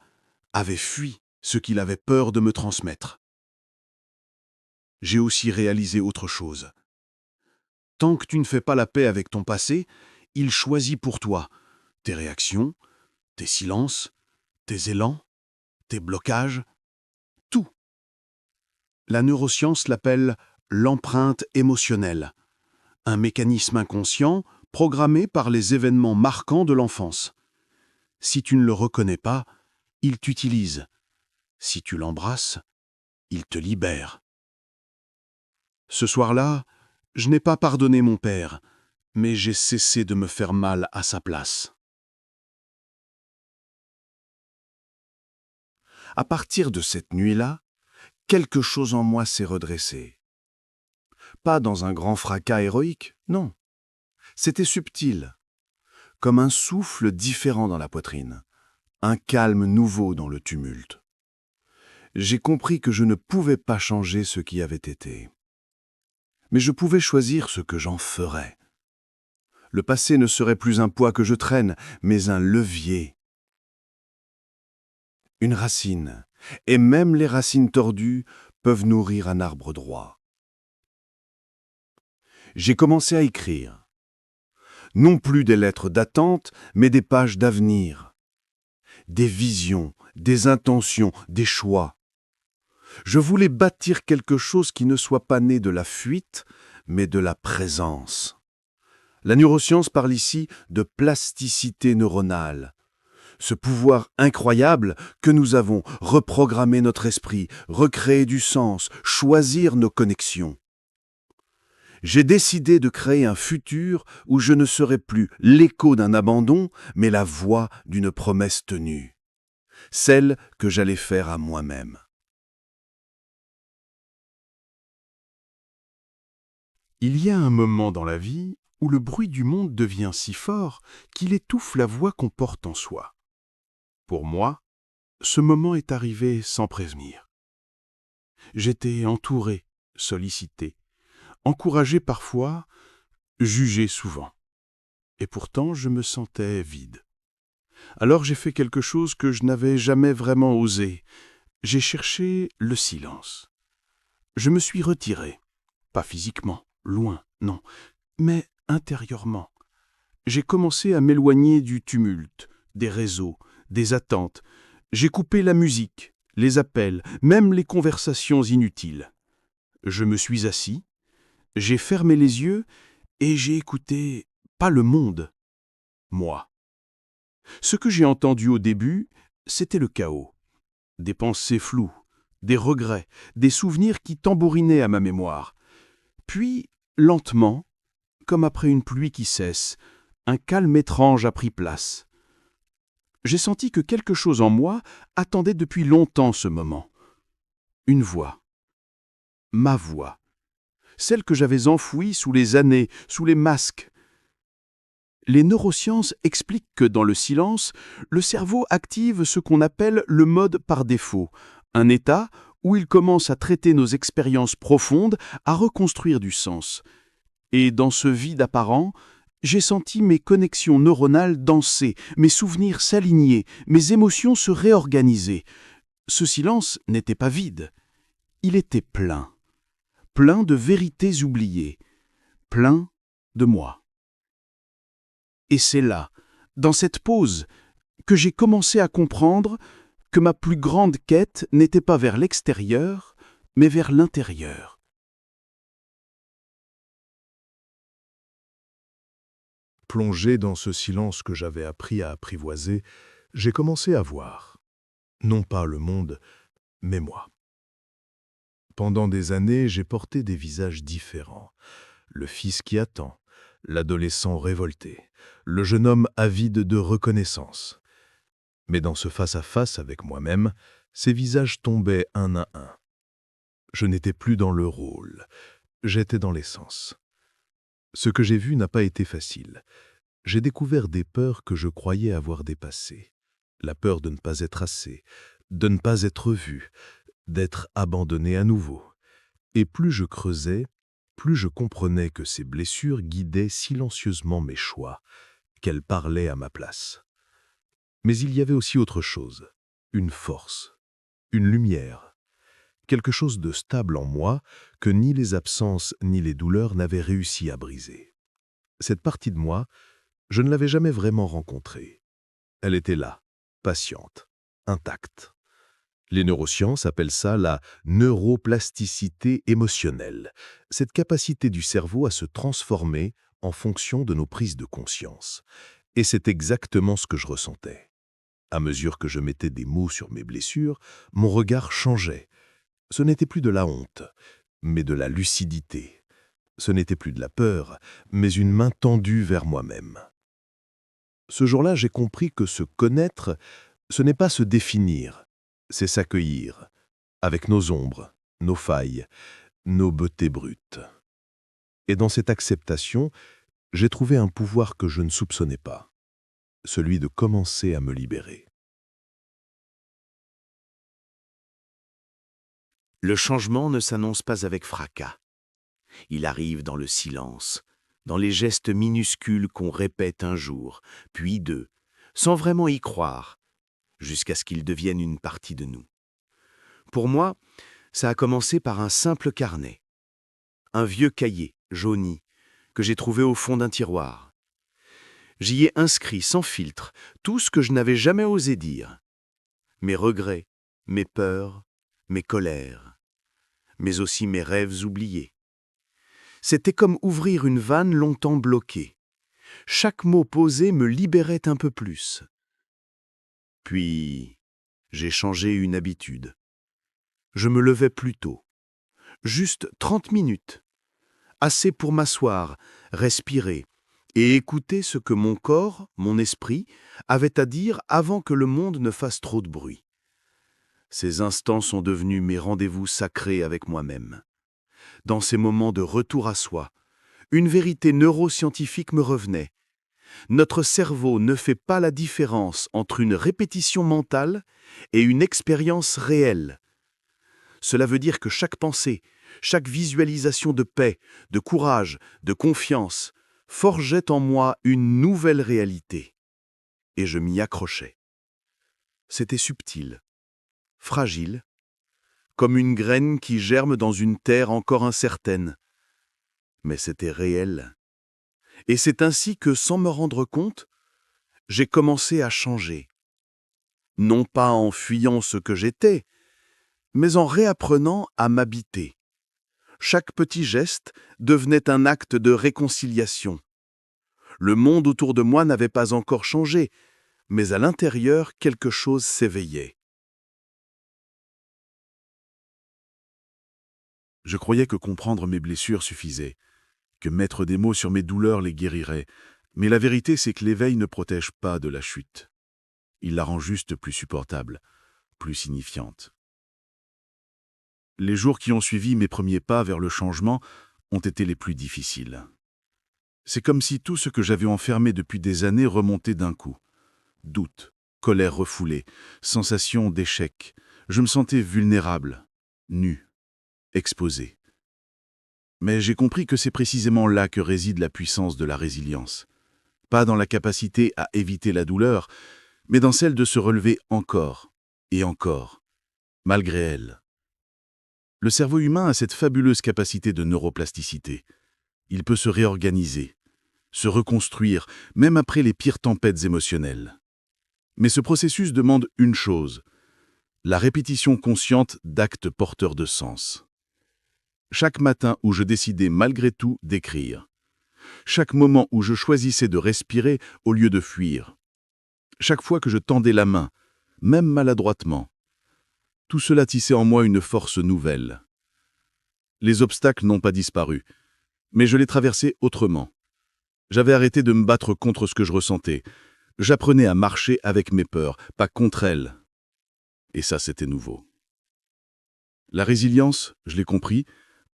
avait fui ce qu'il avait peur de me transmettre. J'ai aussi réalisé autre chose. Tant que tu ne fais pas la paix avec ton passé, il choisit pour toi tes réactions, tes silences, tes élans, tes blocages, tout. La neuroscience l'appelle l'empreinte émotionnelle, un mécanisme inconscient programmé par les événements marquants de l'enfance. Si tu ne le reconnais pas, il t'utilise. Si tu l'embrasses, il te libère. Ce soir-là, je n'ai pas pardonné mon père, mais j'ai cessé de me faire mal à sa place. À partir de cette nuit-là, quelque chose en moi s'est redressé. Pas dans un grand fracas héroïque, non. C'était subtil, comme un souffle différent dans la poitrine, un calme nouveau dans le tumulte. J'ai compris que je ne pouvais pas changer ce qui avait été. Mais je pouvais choisir ce que j'en ferais. Le passé ne serait plus un poids que je traîne, mais un levier. Une racine, et même les racines tordues, peuvent nourrir un arbre droit. J'ai commencé à écrire. Non plus des lettres d'attente, mais des pages d'avenir. Des visions, des intentions, des choix. Je voulais bâtir quelque chose qui ne soit pas né de la fuite, mais de la présence. La neuroscience parle ici de plasticité neuronale. Ce pouvoir incroyable que nous avons, reprogrammer notre esprit, recréer du sens, choisir nos connexions. J'ai décidé de créer un futur où je ne serai plus l'écho d'un abandon, mais la voix d'une promesse tenue. Celle que j'allais faire à moi-même. Il y a un moment dans la vie où le bruit du monde devient si fort qu'il étouffe la voix qu'on porte en soi. Pour moi, ce moment est arrivé sans prévenir. J'étais entouré, sollicité, encouragé parfois, jugé souvent. Et pourtant, je me sentais vide. Alors j'ai fait quelque chose que je n'avais jamais vraiment osé. J'ai cherché le silence. Je me suis retiré, pas physiquement, loin, non, mais intérieurement. J'ai commencé à m'éloigner du tumulte, des réseaux, des attentes. J'ai coupé la musique, les appels, même les conversations inutiles. Je me suis assis, j'ai fermé les yeux et j'ai écouté, pas le monde, moi. Ce que j'ai entendu au début, c'était le chaos. Des pensées floues, des regrets, des souvenirs qui tambourinaient à ma mémoire. Puis, lentement, comme après une pluie qui cesse, un calme étrange a pris place. J'ai senti que quelque chose en moi attendait depuis longtemps ce moment. Une voix. Ma voix. Celle que j'avais enfouie sous les années, sous les masques. Les neurosciences expliquent que dans le silence, le cerveau active ce qu'on appelle le mode par défaut, un état où il commence à traiter nos expériences profondes, à reconstruire du sens. Et dans ce vide apparent, j'ai senti mes connexions neuronales danser, mes souvenirs s'aligner, mes émotions se réorganiser. Ce silence n'était pas vide, il était plein. Plein de vérités oubliées, plein de moi. Et c'est là, dans cette pause, que j'ai commencé à comprendre que ma plus grande quête n'était pas vers l'extérieur, mais vers l'intérieur. Plongé dans ce silence que j'avais appris à apprivoiser, j'ai commencé à voir. Non pas le monde, mais moi. Pendant des années, j'ai porté des visages différents. Le fils qui attend, l'adolescent révolté, le jeune homme avide de reconnaissance. Mais dans ce face-à-face avec moi-même, ces visages tombaient un à un. Je n'étais plus dans le rôle, j'étais dans l'essence. Ce que j'ai vu n'a pas été facile. J'ai découvert des peurs que je croyais avoir dépassées. La peur de ne pas être assez, de ne pas être vu, d'être abandonné à nouveau. Et plus je creusais, plus je comprenais que ces blessures guidaient silencieusement mes choix, qu'elles parlaient à ma place. Mais il y avait aussi autre chose, une force, une lumière, quelque chose de stable en moi que ni les absences ni les douleurs n'avaient réussi à briser. Cette partie de moi, je ne l'avais jamais vraiment rencontrée. Elle était là, patiente, intacte. Les neurosciences appellent ça la neuroplasticité émotionnelle, cette capacité du cerveau à se transformer en fonction de nos prises de conscience. Et c'est exactement ce que je ressentais. À mesure que je mettais des mots sur mes blessures, mon regard changeait. Ce n'était plus de la honte, mais de la lucidité. Ce n'était plus de la peur, mais une main tendue vers moi-même. Ce jour-là, j'ai compris que se connaître, ce n'est pas se définir, c'est s'accueillir, avec nos ombres, nos failles, nos beautés brutes. Et dans cette acceptation, j'ai trouvé un pouvoir que je ne soupçonnais pas, celui de commencer à me libérer. Le changement ne s'annonce pas avec fracas. Il arrive dans le silence, dans les gestes minuscules qu'on répète un jour, puis deux, sans vraiment y croire, jusqu'à ce qu'ils deviennent une partie de nous. Pour moi, Ça a commencé par un simple carnet. Un vieux cahier, jauni, que j'ai trouvé au fond d'un tiroir. J'y ai inscrit sans filtre tout ce que je n'avais jamais osé dire. Mes regrets, mes peurs, mes colères, mais aussi mes rêves oubliés. C'était comme ouvrir une vanne longtemps bloquée. Chaque mot posé me libérait un peu plus. Puis, j'ai changé une habitude. Je me levais plus tôt. Juste 30 minutes. Assez pour m'asseoir, respirer et écouter ce que mon corps, mon esprit, avait à dire avant que le monde ne fasse trop de bruit. Ces instants sont devenus mes rendez-vous sacrés avec moi-même. Dans ces moments de retour à soi, une vérité neuroscientifique me revenait. Notre cerveau ne fait pas la différence entre une répétition mentale et une expérience réelle. Cela veut dire que chaque pensée, chaque visualisation de paix, de courage, de confiance, forgeait en moi une nouvelle réalité. Et je m'y accrochais. C'était subtil, fragile, comme une graine qui germe dans une terre encore incertaine. Mais c'était réel. Et c'est ainsi que, sans me rendre compte, j'ai commencé à changer. Non pas en fuyant ce que j'étais, mais en réapprenant à m'habiter. Chaque petit geste devenait un acte de réconciliation. Le monde autour de moi n'avait pas encore changé, mais à l'intérieur, quelque chose s'éveillait. Je croyais que comprendre mes blessures suffisait, que mettre des mots sur mes douleurs les guérirait, mais la vérité c'est que l'éveil ne protège pas de la chute. Il la rend juste plus supportable, plus signifiante. Les jours qui ont suivi mes premiers pas vers le changement ont été les plus difficiles. C'est comme si tout ce que j'avais enfermé depuis des années remontait d'un coup. Doute, colère refoulée, sensation d'échec. Je me sentais vulnérable, nu, exposé. Mais j'ai compris que c'est précisément là que réside la puissance de la résilience. Pas dans la capacité à éviter la douleur, mais dans celle de se relever encore et encore, malgré elle. Le cerveau humain a cette fabuleuse capacité de neuroplasticité. Il peut se réorganiser, se reconstruire, même après les pires tempêtes émotionnelles. Mais ce processus demande une chose, la répétition consciente d'actes porteurs de sens. Chaque matin où je décidais malgré tout d'écrire. Chaque moment où je choisissais de respirer au lieu de fuir. Chaque fois que je tendais la main, même maladroitement. Tout cela tissait en moi une force nouvelle. Les obstacles n'ont pas disparu, mais je les traversais autrement. J'avais arrêté de me battre contre ce que je ressentais. J'apprenais à marcher avec mes peurs, pas contre elles. Et ça, c'était nouveau. La résilience, je l'ai compris,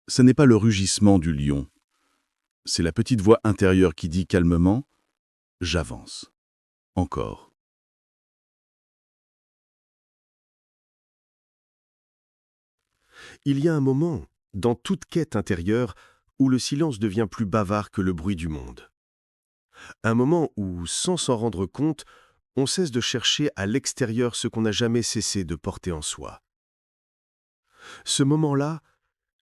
ce n'est pas le rugissement du lion. C'est la petite voix intérieure qui dit calmement « J'avance. Encore. » Il y a un moment, dans toute quête intérieure, où le silence devient plus bavard que le bruit du monde. Un moment où, sans s'en rendre compte, on cesse de chercher à l'extérieur ce qu'on n'a jamais cessé de porter en soi. Ce moment-là,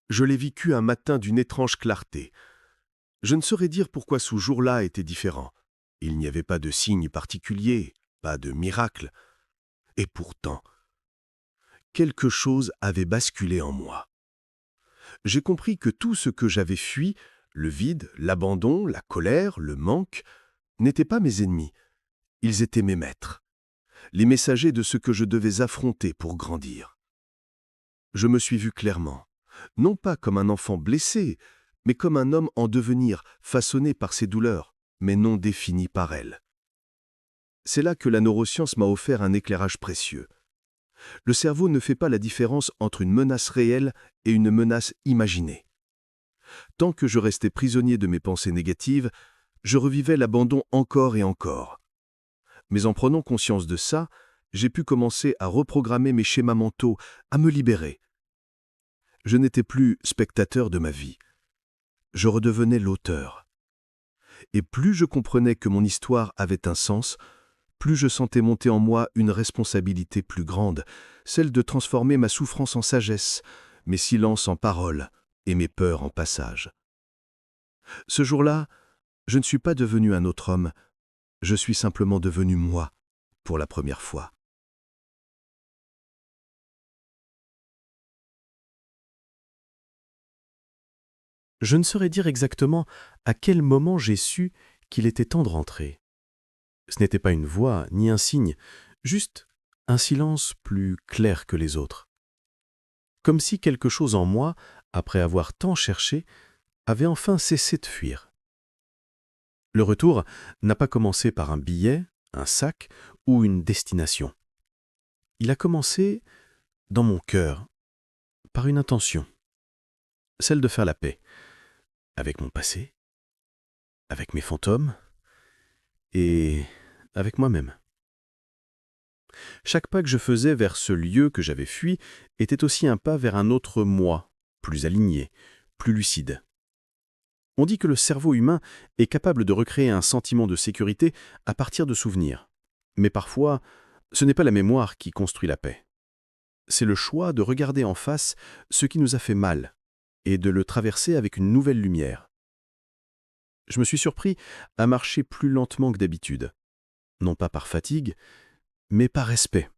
je l'ai vécu un matin d'une étrange clarté. Je ne saurais dire pourquoi ce jour-là était différent. Il n'y avait pas de signe particulier, pas de miracle. Et pourtant, quelque chose avait basculé en moi. J'ai compris que tout ce que j'avais fui, le vide, l'abandon, la colère, le manque, n'étaient pas mes ennemis. Ils étaient mes maîtres, les messagers de ce que je devais affronter pour grandir. Je me suis vu clairement, non pas comme un enfant blessé, mais comme un homme en devenir, façonné par ses douleurs, mais non défini par elles. C'est là que la neuroscience m'a offert un éclairage précieux. Le cerveau ne fait pas la différence entre une menace réelle et une menace imaginée. Tant que je restais prisonnier de mes pensées négatives, je revivais l'abandon encore et encore. Mais en prenant conscience de ça, j'ai pu commencer à reprogrammer mes schémas mentaux, à me libérer. Je n'étais plus spectateur de ma vie. Je redevenais l'auteur. Et plus je comprenais que mon histoire avait un sens, plus je sentais monter en moi une responsabilité plus grande, celle de transformer ma souffrance en sagesse, mes silences en paroles et mes peurs en passages. Ce jour-là, je ne suis pas devenu un autre homme, je suis simplement devenu moi pour la première fois. Je ne saurais dire exactement à quel moment j'ai su qu'il était temps de rentrer. Ce n'était pas une voix ni un signe, juste un silence plus clair que les autres. Comme si quelque chose en moi, après avoir tant cherché, avait enfin cessé de fuir. Le retour n'a pas commencé par un billet, un sac ou une destination. Il a commencé dans mon cœur, par une intention, celle de faire la paix, avec mon passé, avec mes fantômes et avec moi-même. Chaque pas que je faisais vers ce lieu que j'avais fui était aussi un pas vers un autre moi, plus aligné, plus lucide. On dit que le cerveau humain est capable de recréer un sentiment de sécurité à partir de souvenirs. Mais parfois, ce n'est pas la mémoire qui construit la paix. C'est le choix de regarder en face ce qui nous a fait mal et de le traverser avec une nouvelle lumière. Je me suis surpris à marcher plus lentement que d'habitude, non pas par fatigue, mais par respect.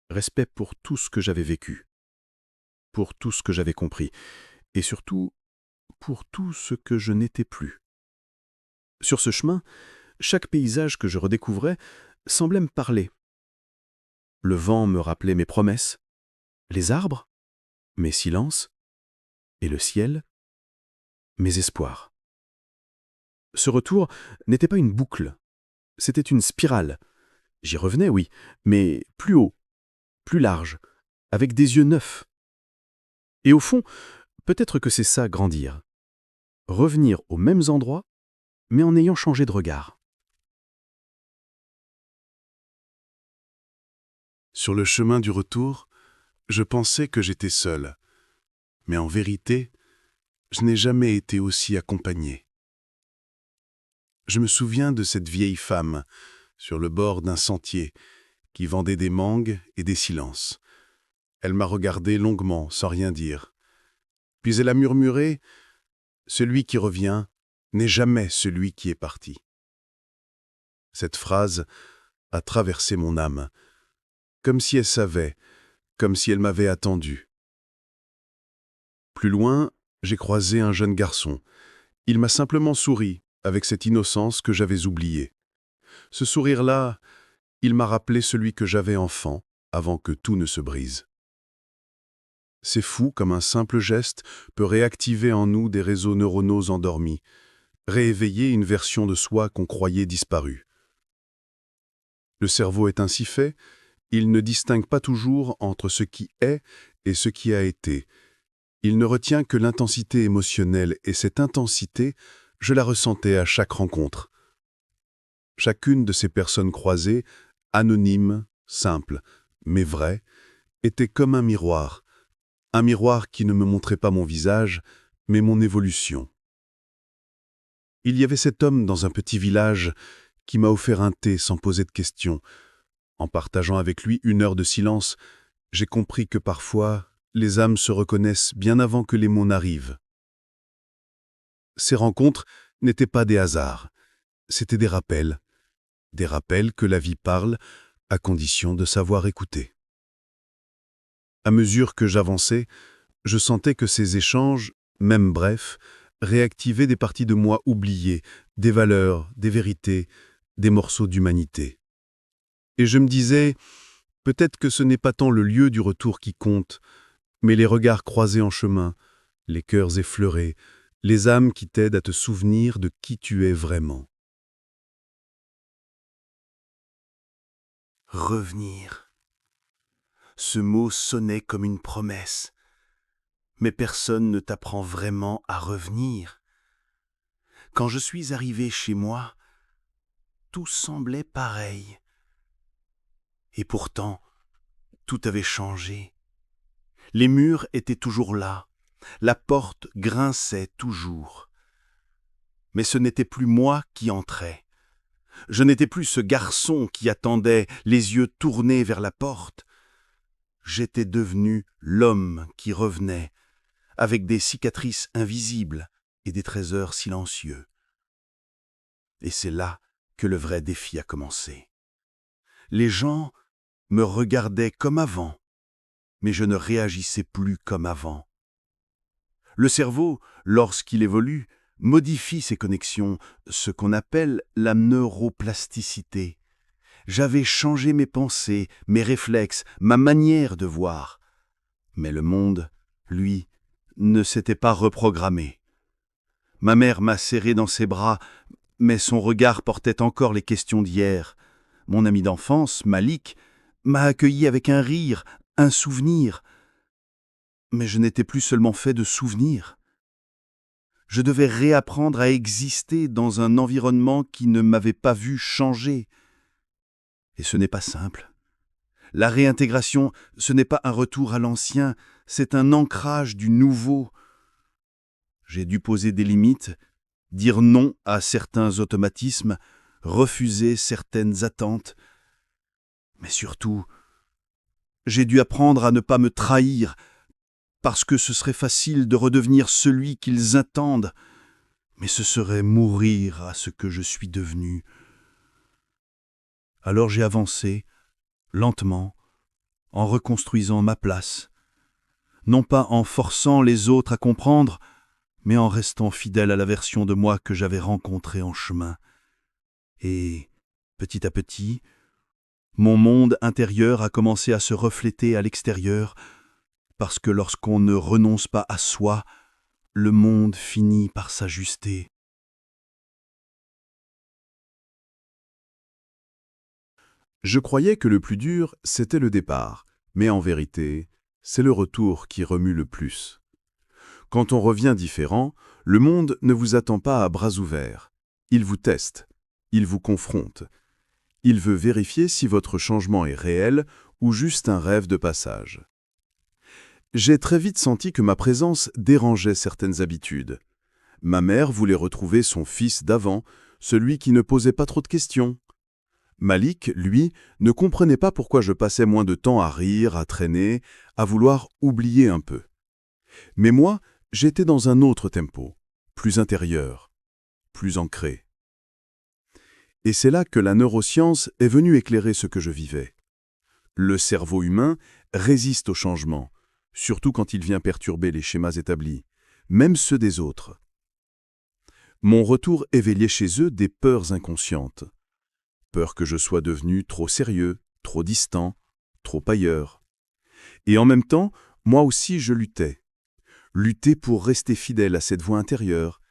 Respect pour tout ce que j'avais vécu, pour tout ce que j'avais compris, et surtout pour tout ce que je n'étais plus. Sur ce chemin, chaque paysage que je redécouvrais semblait me parler. Le vent me rappelait mes promesses, les arbres, mes silences, et le ciel, mes espoirs. Ce retour n'était pas une boucle, c'était une spirale. J'y revenais, oui, mais plus haut, plus large, avec des yeux neufs. Et au fond, peut-être que c'est ça, grandir. Revenir aux mêmes endroits, mais en ayant changé de regard. Sur le chemin du retour, je pensais que j'étais seul. Mais en vérité, je n'ai jamais été aussi accompagné. Je me souviens de cette vieille femme, sur le bord d'un sentier, qui vendait des mangues et des silences. Elle m'a regardé longuement, sans rien dire. Puis elle a murmuré « Celui qui revient n'est jamais celui qui est parti ». Cette phrase a traversé mon âme, comme si elle savait, comme si elle m'avait attendu. Plus loin, j'ai croisé un jeune garçon. Il m'a simplement souri, avec cette innocence que j'avais oubliée. Ce sourire-là, il m'a rappelé celui que j'avais enfant, avant que tout ne se brise. C'est fou comme un simple geste peut réactiver en nous des réseaux neuronaux endormis, rééveiller une version de soi qu'on croyait disparue. Le cerveau est ainsi fait, il ne distingue pas toujours entre ce qui est et ce qui a été. Il ne retient que l'intensité émotionnelle, et cette intensité, je la ressentais à chaque rencontre. Chacune de ces personnes croisées, anonymes, simples, mais vraies, était comme un miroir qui ne me montrait pas mon visage, mais mon évolution. Il y avait cet homme dans un petit village qui m'a offert un thé sans poser de questions. En partageant avec lui 1 heure de silence, j'ai compris que parfois, les âmes se reconnaissent bien avant que les mots n'arrivent. Ces rencontres n'étaient pas des hasards, c'étaient des rappels que la vie parle, à condition de savoir écouter. À mesure que j'avançais, je sentais que ces échanges, même brefs, réactivaient des parties de moi oubliées, des valeurs, des vérités, des morceaux d'humanité. Et je me disais, peut-être que ce n'est pas tant le lieu du retour qui compte, mais les regards croisés en chemin, les cœurs effleurés, les âmes qui t'aident à te souvenir de qui tu es vraiment. Revenir. Ce mot sonnait comme une promesse. Mais personne ne t'apprend vraiment à revenir. Quand je suis arrivé chez moi, tout semblait pareil. Et pourtant, tout avait changé. Les murs étaient toujours là, la porte grinçait toujours. Mais ce n'était plus moi qui entrais. Je n'étais plus ce garçon qui attendait, les yeux tournés vers la porte. j'étais devenu l'homme qui revenait, avec des cicatrices invisibles et des trésors silencieux. Et c'est là que le vrai défi a commencé. Les gens me regardaient comme avant, mais je ne réagissais plus comme avant. Le cerveau, lorsqu'il évolue, modifie ses connexions, ce qu'on appelle la neuroplasticité. J'avais changé mes pensées, mes réflexes, ma manière de voir. Mais le monde, lui, ne s'était pas reprogrammé. Ma mère m'a serré dans ses bras, mais son regard portait encore les questions d'hier. Mon ami d'enfance, Malik, m'a accueilli avec un rire, un souvenir. Mais je n'étais plus seulement fait de souvenirs. Je devais réapprendre à exister dans un environnement qui ne m'avait pas vu changer. Et ce n'est pas simple. La réintégration, ce n'est pas un retour à l'ancien, c'est un ancrage du nouveau. J'ai dû poser des limites, dire non à certains automatismes, refuser certaines attentes. Mais surtout, j'ai dû apprendre à ne pas me trahir, parce que ce serait facile de redevenir celui qu'ils attendent, mais ce serait mourir à ce que je suis devenu. Alors j'ai avancé, lentement, en reconstruisant ma place, non pas en forçant les autres à comprendre, mais en restant fidèle à la version de moi que j'avais rencontrée en chemin. Et, petit à petit, mon monde intérieur a commencé à se refléter à l'extérieur, parce que lorsqu'on ne renonce pas à soi, le monde finit par s'ajuster. Je croyais que le plus dur, c'était le départ, mais en vérité, c'est le retour qui remue le plus. Quand on revient différent, le monde ne vous attend pas à bras ouverts. Il vous teste, il vous confronte. Il veut vérifier si votre changement est réel ou juste un rêve de passage. J'ai très vite senti que ma présence dérangeait certaines habitudes. Ma mère voulait retrouver son fils d'avant, celui qui ne posait pas trop de questions. Malik, lui, ne comprenait pas pourquoi je passais moins de temps à rire, à traîner, à vouloir oublier un peu. Mais moi, j'étais dans un autre tempo, plus intérieur, plus ancré. Et c'est là que la neuroscience est venue éclairer ce que je vivais. Le cerveau humain résiste au changement, surtout quand il vient perturber les schémas établis, même ceux des autres. Mon retour éveillait chez eux des peurs inconscientes. Peur que je sois devenu trop sérieux, trop distant, trop ailleurs. Et en même temps, moi aussi je luttais. Lutter pour rester fidèle à cette voix intérieure,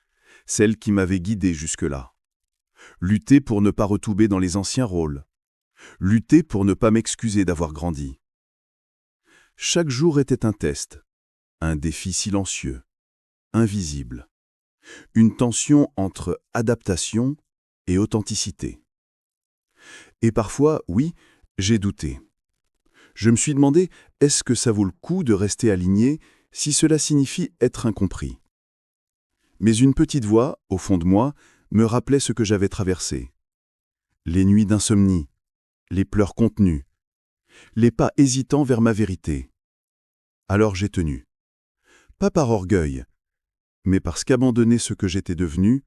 celle qui m'avait guidé jusque-là. Lutter pour ne pas retomber dans les anciens rôles. Lutter pour ne pas m'excuser d'avoir grandi. Chaque jour était un test, un défi silencieux, invisible. Une tension entre adaptation et authenticité. Et parfois, oui, j'ai douté. Je me suis demandé, est-ce que ça vaut le coup de rester aligné si cela signifie être incompris? Mais une petite voix, au fond de moi, me rappelait ce que j'avais traversé. Les nuits d'insomnie, les pleurs contenus, les pas hésitants vers ma vérité. Alors j'ai tenu. Pas par orgueil, mais parce qu'abandonner ce que j'étais devenu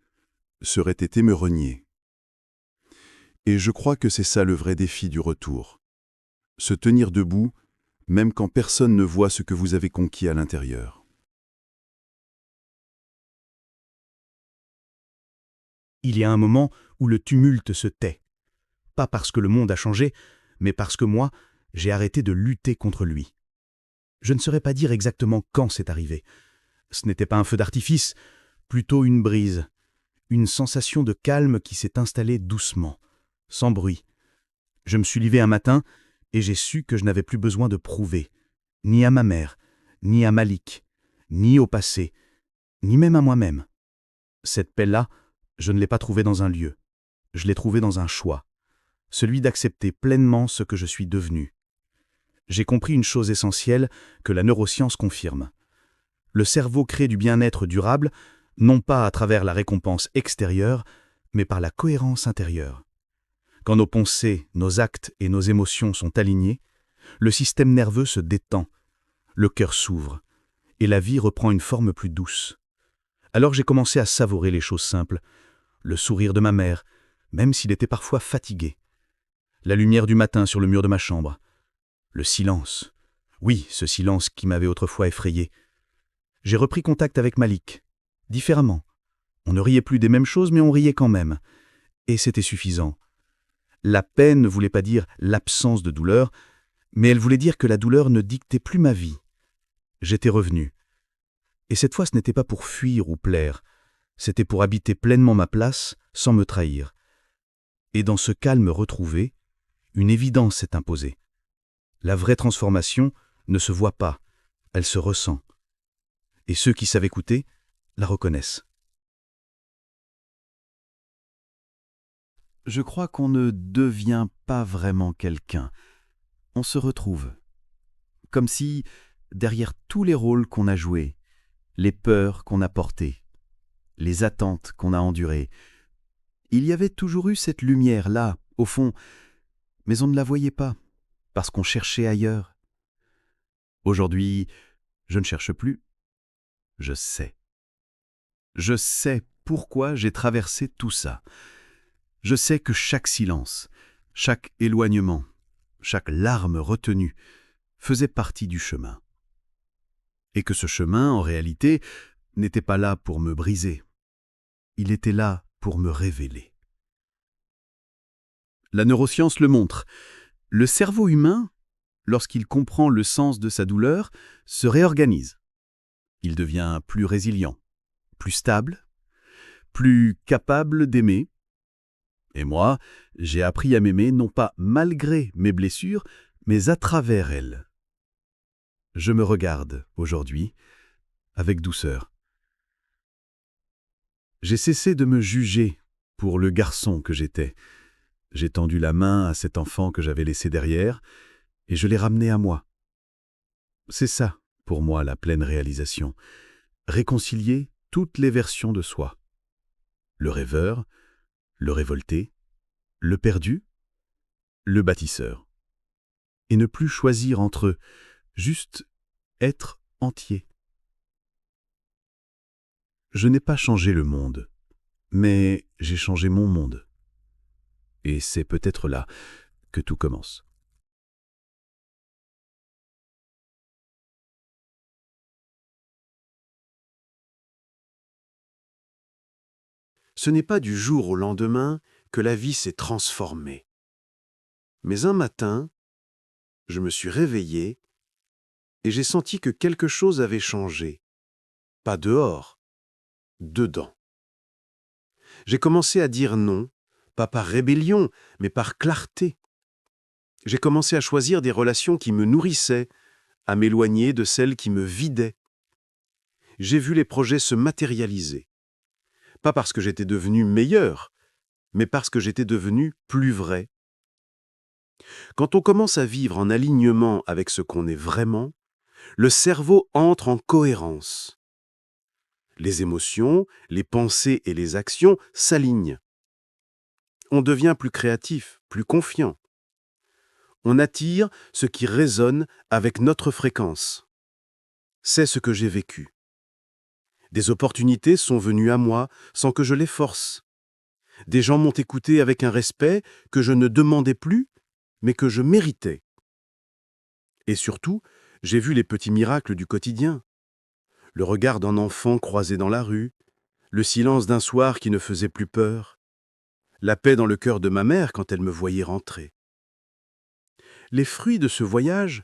serait été me renier. Et je crois que c'est ça le vrai défi du retour. Se tenir debout, même quand personne ne voit ce que vous avez conquis à l'intérieur. Il y a un moment où le tumulte se tait. Pas parce que le monde a changé, mais parce que moi, j'ai arrêté de lutter contre lui. Je ne saurais pas dire exactement quand c'est arrivé. Ce n'était pas un feu d'artifice, plutôt une brise, une sensation de calme qui s'est installée doucement, sans bruit. Je me suis levé un matin et j'ai su que je n'avais plus besoin de prouver, ni à ma mère, ni à Malik, ni au passé, ni même à moi-même. Cette paix-là, je ne l'ai pas trouvée dans un lieu. Je l'ai trouvée dans un choix, celui d'accepter pleinement ce que je suis devenu. J'ai compris une chose essentielle que la neuroscience confirme. Le cerveau crée du bien-être durable, non pas à travers la récompense extérieure, mais par la cohérence intérieure. Quand nos pensées, nos actes et nos émotions sont alignés, Le système nerveux se détend, le cœur s'ouvre, et la vie reprend une forme plus douce. Alors j'ai commencé à savourer les choses simples, le sourire de ma mère, même s'il était parfois fatigué, la lumière du matin sur le mur de ma chambre, le silence, oui, ce silence qui m'avait autrefois effrayé. J'ai repris contact avec Malik, différemment. On ne riait plus des mêmes choses, mais on riait quand même. Et c'était suffisant. La paix ne voulait pas dire l'absence de douleur, mais elle voulait dire que la douleur ne dictait plus ma vie. J'étais revenu. Et cette fois, ce n'était pas pour fuir ou plaire, c'était pour habiter pleinement ma place sans me trahir. Et dans ce calme retrouvé, une évidence s'est imposée. La vraie transformation ne se voit pas, elle se ressent. Et ceux qui savent écouter la reconnaissent. Je crois qu'on ne devient pas vraiment quelqu'un. On se retrouve. Comme si, derrière tous les rôles qu'on a joués, les peurs qu'on a portées, les attentes qu'on a endurées, il y avait toujours eu cette lumière là, au fond, mais on ne la voyait pas, parce qu'on cherchait ailleurs. Aujourd'hui, je ne cherche plus. Je sais. Je sais pourquoi j'ai traversé tout ça. Je sais que chaque silence, chaque éloignement, chaque larme retenue faisait partie du chemin. Et que ce chemin, en réalité, n'était pas là pour me briser. Il était là pour me révéler. La neuroscience le montre. Le cerveau humain, lorsqu'il comprend le sens de sa douleur, se réorganise. Il devient plus résilient, plus stable, plus capable d'aimer. Et moi, j'ai appris à m'aimer non pas malgré mes blessures, mais à travers elles. Je me regarde, aujourd'hui, avec douceur. J'ai cessé de me juger pour le garçon que j'étais. J'ai tendu la main à cet enfant que j'avais laissé derrière, et je l'ai ramené à moi. C'est ça, pour moi, la pleine réalisation. Réconcilier toutes les versions de soi. Le rêveur, le révolté, le perdu, le bâtisseur. Et ne plus choisir entre eux, juste être entier. Je n'ai pas changé le monde, mais j'ai changé mon monde. Et c'est peut-être là que tout commence. Ce n'est pas du jour au lendemain que la vie s'est transformée. Mais un matin, je me suis réveillé et j'ai senti que quelque chose avait changé. Pas dehors, dedans. J'ai commencé à dire non, pas par rébellion, mais par clarté. J'ai commencé à choisir des relations qui me nourrissaient, à m'éloigner de celles qui me vidaient. J'ai vu les projets se matérialiser. Pas parce que j'étais devenu meilleur, mais parce que j'étais devenu plus vrai. Quand on commence à vivre en alignement avec ce qu'on est vraiment, le cerveau entre en cohérence. Les émotions, les pensées et les actions s'alignent. On devient plus créatif, plus confiant. On attire ce qui résonne avec notre fréquence. C'est ce que j'ai vécu. Des opportunités sont venues à moi sans que je les force. Des gens m'ont écouté avec un respect que je ne demandais plus, mais que je méritais. Et surtout, j'ai vu les petits miracles du quotidien. Le regard d'un enfant croisé dans la rue, le silence d'un soir qui ne faisait plus peur, la paix dans le cœur de ma mère quand elle me voyait rentrer. Les fruits de ce voyage,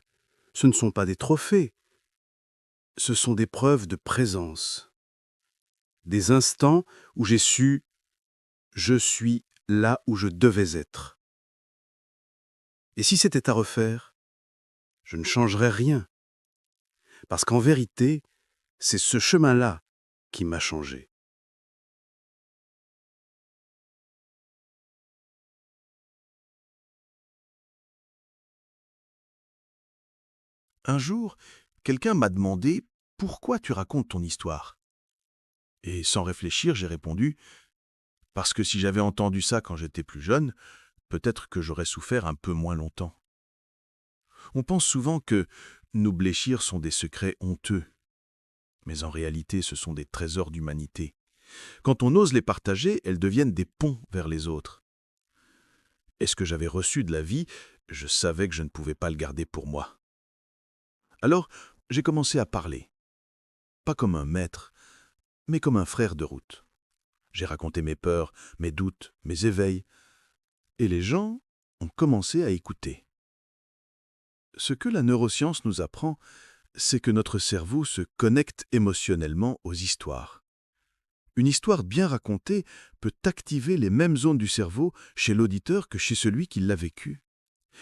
ce ne sont pas des trophées, ce sont des preuves de présence. Des instants où j'ai su « je suis là où je devais être ». Et si c'était à refaire, je ne changerais rien. Parce qu'en vérité, c'est ce chemin-là qui m'a changé. Un jour, quelqu'un m'a demandé « Pourquoi tu racontes ton histoire ?» Et sans réfléchir, j'ai répondu « Parce que si j'avais entendu ça quand j'étais plus jeune, peut-être que j'aurais souffert un peu moins longtemps. » On pense souvent que nos blessures sont des secrets honteux. Mais en réalité, ce sont des trésors d'humanité. Quand on ose les partager, elles deviennent des ponts vers les autres. Et ce que j'avais reçu de la vie, je savais que je ne pouvais pas le garder pour moi. Alors, j'ai commencé à parler. Pas comme un maître, mais comme un frère de route. J'ai raconté mes peurs, mes doutes, mes éveils. Et les gens ont commencé à écouter. Ce que la neuroscience nous apprend, c'est que notre cerveau se connecte émotionnellement aux histoires. Une histoire bien racontée peut activer les mêmes zones du cerveau chez l'auditeur que chez celui qui l'a vécue.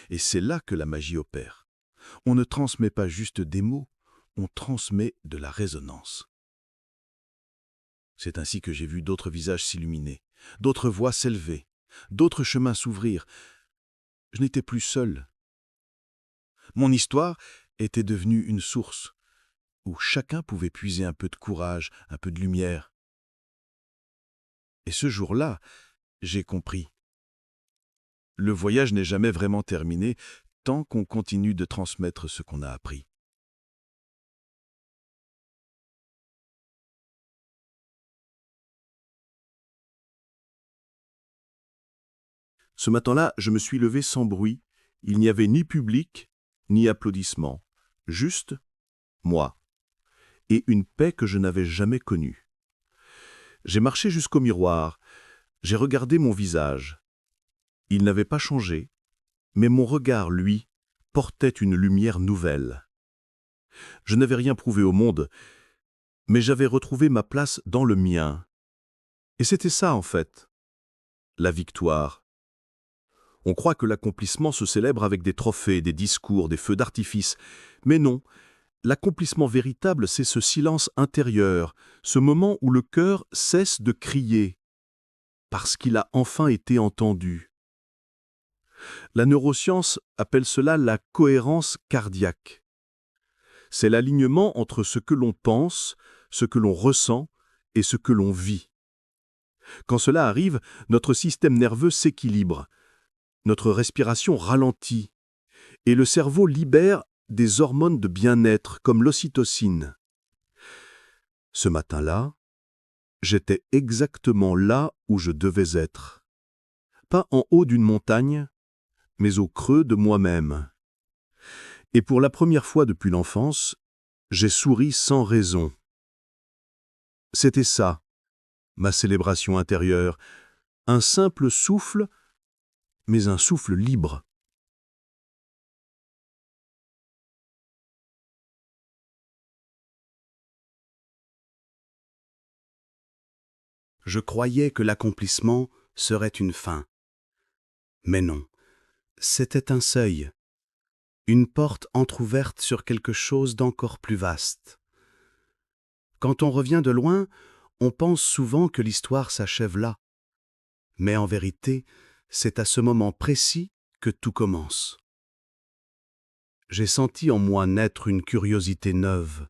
Et c'est là que la magie opère. On ne transmet pas juste des mots, on transmet de la résonance. C'est ainsi que j'ai vu d'autres visages s'illuminer, d'autres voix s'élever, d'autres chemins s'ouvrir. Je n'étais plus seul. Mon histoire était devenue une source où chacun pouvait puiser un peu de courage, un peu de lumière. Et ce jour-là, j'ai compris. Le voyage n'est jamais vraiment terminé tant qu'on continue de transmettre ce qu'on a appris. Ce matin-là, je me suis levé sans bruit. Il n'y avait ni public, ni applaudissements. Juste moi. Et une paix que je n'avais jamais connue. J'ai marché jusqu'au miroir. J'ai regardé mon visage. Il n'avait pas changé, mais mon regard, lui, portait une lumière nouvelle. Je n'avais rien prouvé au monde, mais j'avais retrouvé ma place dans le mien. Et c'était ça, en fait, la victoire. On croit que l'accomplissement se célèbre avec des trophées, des discours, des feux d'artifice. Mais non, l'accomplissement véritable, c'est ce silence intérieur, ce moment où le cœur cesse de crier, parce qu'il a enfin été entendu. La neuroscience appelle cela la cohérence cardiaque. C'est l'alignement entre ce que l'on pense, ce que l'on ressent et ce que l'on vit. Quand cela arrive, notre système nerveux s'équilibre, notre respiration ralentit, et le cerveau libère des hormones de bien-être comme l'ocytocine. Ce matin-là, j'étais exactement là où je devais être. Pas en haut d'une montagne, mais au creux de moi-même. Et pour la première fois depuis l'enfance, j'ai souri sans raison. C'était ça, ma célébration intérieure, un simple souffle, mais un souffle libre. Je croyais que l'accomplissement serait une fin. Mais non, c'était un seuil, une porte entr'ouverte sur quelque chose d'encore plus vaste. Quand on revient de loin, on pense souvent que l'histoire s'achève là. Mais en vérité, c'est à ce moment précis que tout commence. J'ai senti en moi naître une curiosité neuve,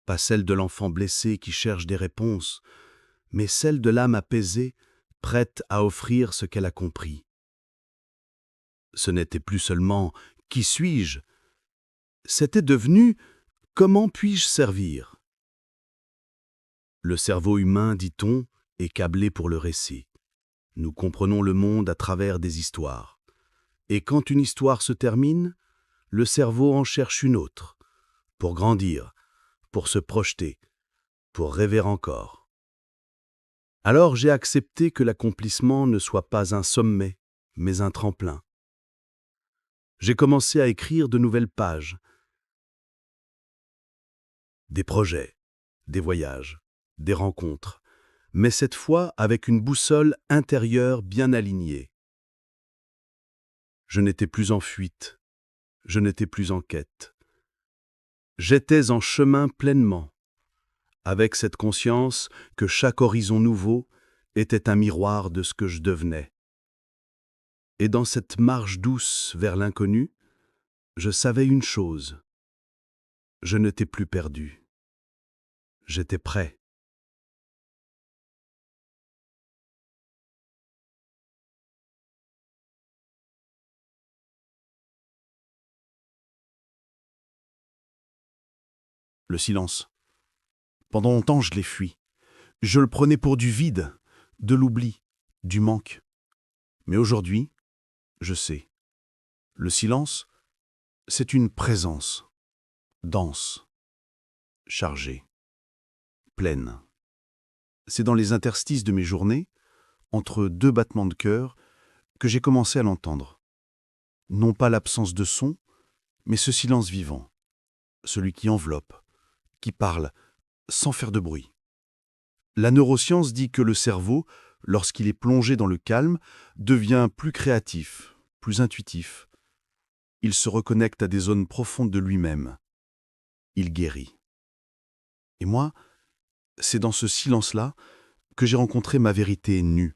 pas celle de l'enfant blessé qui cherche des réponses, mais celle de l'âme apaisée, prête à offrir ce qu'elle a compris. Ce n'était plus seulement « qui suis-je ?», c'était devenu « comment puis-je servir ?» Le cerveau humain, dit-on, est câblé pour le récit. Nous comprenons le monde à travers des histoires. Et quand une histoire se termine, le cerveau en cherche une autre, pour grandir, pour se projeter, pour rêver encore. Alors j'ai accepté que l'accomplissement ne soit pas un sommet, mais un tremplin. J'ai commencé à écrire de nouvelles pages. Des projets, des voyages, des rencontres, mais cette fois avec une boussole intérieure bien alignée. Je n'étais plus en fuite, je n'étais plus en quête. J'étais en chemin pleinement, avec cette conscience que chaque horizon nouveau était un miroir de ce que je devenais. Et dans cette marche douce vers l'inconnu, je savais une chose. Je n'étais plus perdu. J'étais prêt. le silence. Pendant longtemps, je l'ai fui. Je le prenais pour du vide, de l'oubli, du manque. Mais aujourd'hui, je sais. Le silence, c'est une présence, dense, chargée, pleine. C'est dans les interstices de mes journées, entre deux battements de cœur, que j'ai commencé à l'entendre. Non pas l'absence de son, mais ce silence vivant, celui qui enveloppe, qui parle, sans faire de bruit. La neuroscience dit que le cerveau, lorsqu'il est plongé dans le calme, devient plus créatif, plus intuitif. Il se reconnecte à des zones profondes de lui-même. Il guérit. Et moi, c'est dans ce silence-là que j'ai rencontré ma vérité nue,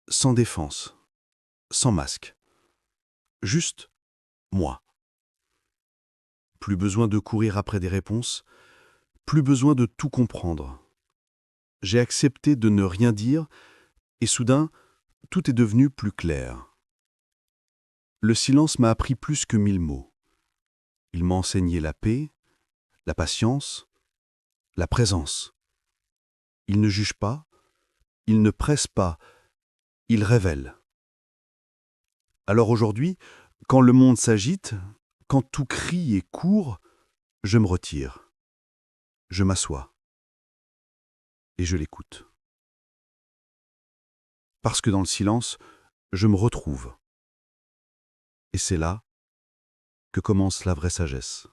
sans défense, sans masque. Juste moi. Plus besoin de courir après des réponses, plus besoin de tout comprendre. J'ai accepté de ne rien dire et soudain, tout est devenu plus clair. Le silence m'a appris plus que 1000 mots. Il m'a enseigné la paix, la patience, la présence. Il ne juge pas, il ne presse pas, il révèle. Alors aujourd'hui, quand le monde s'agite, quand tout crie et court, je me retire. Je m'assois. Et je l'écoute. Parce que dans le silence, je me retrouve. Et c'est là que commence la vraie sagesse.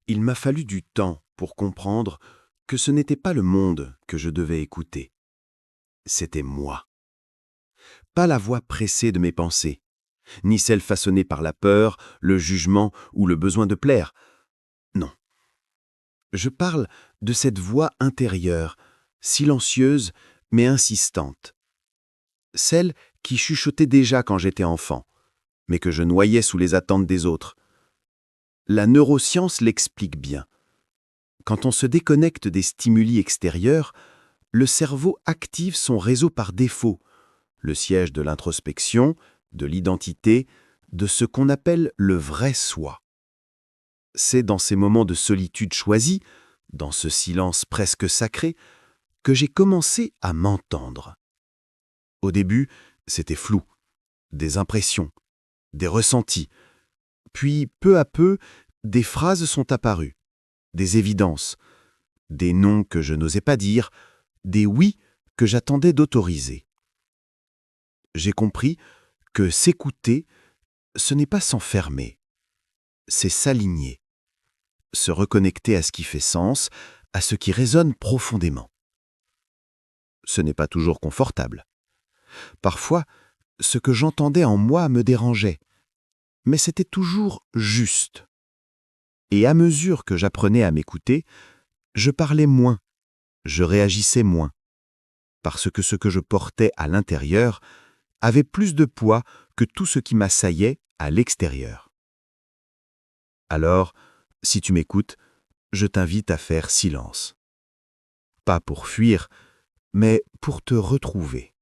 Il m'a fallu du temps pour comprendre que ce n'était pas le monde que je devais écouter. C'était moi. Pas la voix pressée de mes pensées, ni celle façonnée par la peur, le jugement ou le besoin de plaire. Non. Je parle de cette voix intérieure, silencieuse mais insistante. Celle qui chuchotait déjà quand j'étais enfant, mais que je noyais sous les attentes des autres. La neuroscience l'explique bien. Quand on se déconnecte des stimuli extérieurs, le cerveau active son réseau par défaut, le siège de l'introspection, de l'identité, de ce qu'on appelle le vrai soi. C'est dans ces moments de solitude choisie, dans ce silence presque sacré, que j'ai commencé à m'entendre. Au début, c'était flou, des impressions, des ressentis. Puis, peu à peu, des phrases sont apparues, des évidences, des noms que je n'osais pas dire, des oui que j'attendais d'autoriser. J'ai compris que s'écouter, ce n'est pas s'enfermer, c'est s'aligner, se reconnecter à ce qui fait sens, à ce qui résonne profondément. Ce n'est pas toujours confortable. Parfois, ce que j'entendais en moi me dérangeait, mais c'était toujours juste. Et à mesure que j'apprenais à m'écouter, je parlais moins, je réagissais moins, parce que ce que je portais à l'intérieur avait plus de poids que tout ce qui m'assaillait à l'extérieur. Alors, si tu m'écoutes, je t'invite à faire silence. Pas pour fuir, mais pour te retrouver.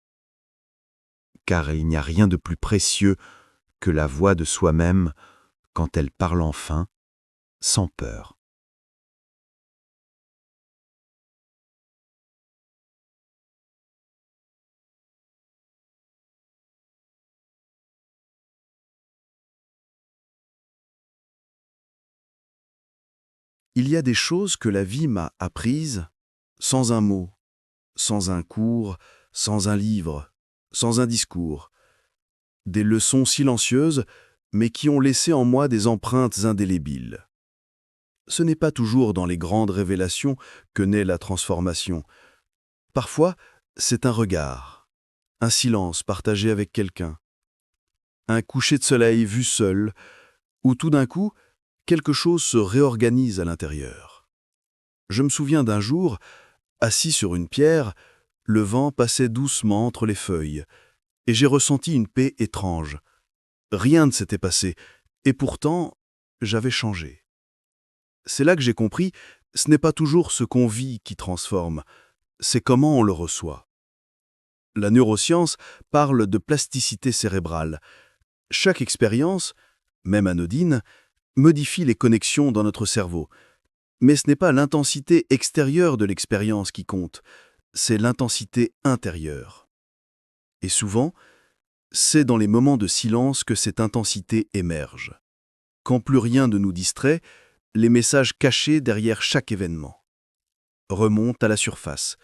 Car il n'y a rien de plus précieux que la voix de soi-même quand elle parle enfin, sans peur. Il y a des choses que la vie m'a apprises sans un mot, sans un cours, sans un livre, sans un discours. Des leçons silencieuses, mais qui ont laissé en moi des empreintes indélébiles. Ce n'est pas toujours dans les grandes révélations que naît la transformation. Parfois, c'est un regard, un silence partagé avec quelqu'un, un coucher de soleil vu seul, où tout d'un coup, quelque chose se réorganise à l'intérieur. Je me souviens d'un jour, assis sur une pierre, le vent passait doucement entre les feuilles, et j'ai ressenti une paix étrange. Rien ne s'était passé, et pourtant, j'avais changé. C'est là que j'ai compris, ce n'est pas toujours ce qu'on vit qui transforme, c'est comment on le reçoit. La neuroscience parle de plasticité cérébrale. Chaque expérience, même anodine, modifie les connexions dans notre cerveau. Mais ce n'est pas l'intensité extérieure de l'expérience qui compte, c'est l'intensité intérieure. Et souvent, c'est dans les moments de silence que cette intensité émerge. Quand plus rien ne nous distrait, les messages cachés derrière chaque événement remontent à la surface.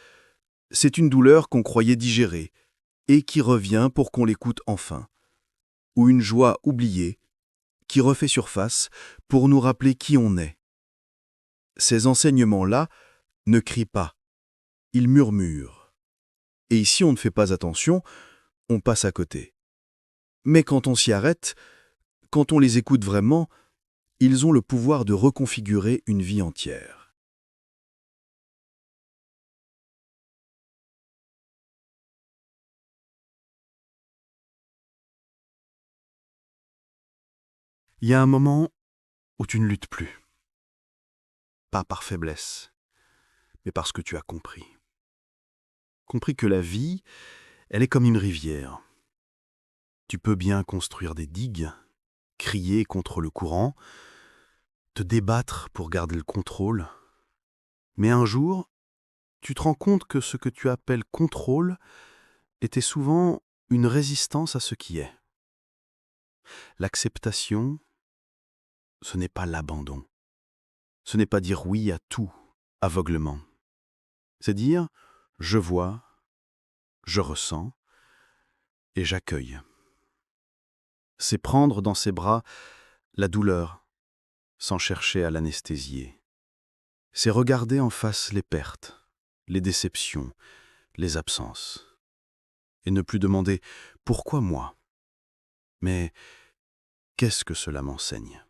C'est une douleur qu'on croyait digérer et qui revient pour qu'on l'écoute enfin. Ou une joie oubliée qui refait surface pour nous rappeler qui on est. Ces enseignements-là ne crient pas, ils murmurent. Et si on ne fait pas attention, on passe à côté. Mais quand on s'y arrête, quand on les écoute vraiment, ils ont le pouvoir de reconfigurer une vie entière. Il y a un moment où tu ne luttes plus. Pas par faiblesse, mais parce que tu as compris. Compris que la vie, elle est comme une rivière. Tu peux bien construire des digues, crier contre le courant, te débattre pour garder le contrôle. Mais un jour, tu te rends compte que ce que tu appelles contrôle était souvent une résistance à ce qui est. L'acceptation, ce n'est pas l'abandon. Ce n'est pas dire oui à tout, aveuglement. C'est dire je vois, je ressens et j'accueille. C'est prendre dans ses bras la douleur sans chercher à l'anesthésier. C'est regarder en face les pertes, les déceptions, les absences. Et ne plus demander « pourquoi moi ?» mais « qu'est-ce que cela m'enseigne ?»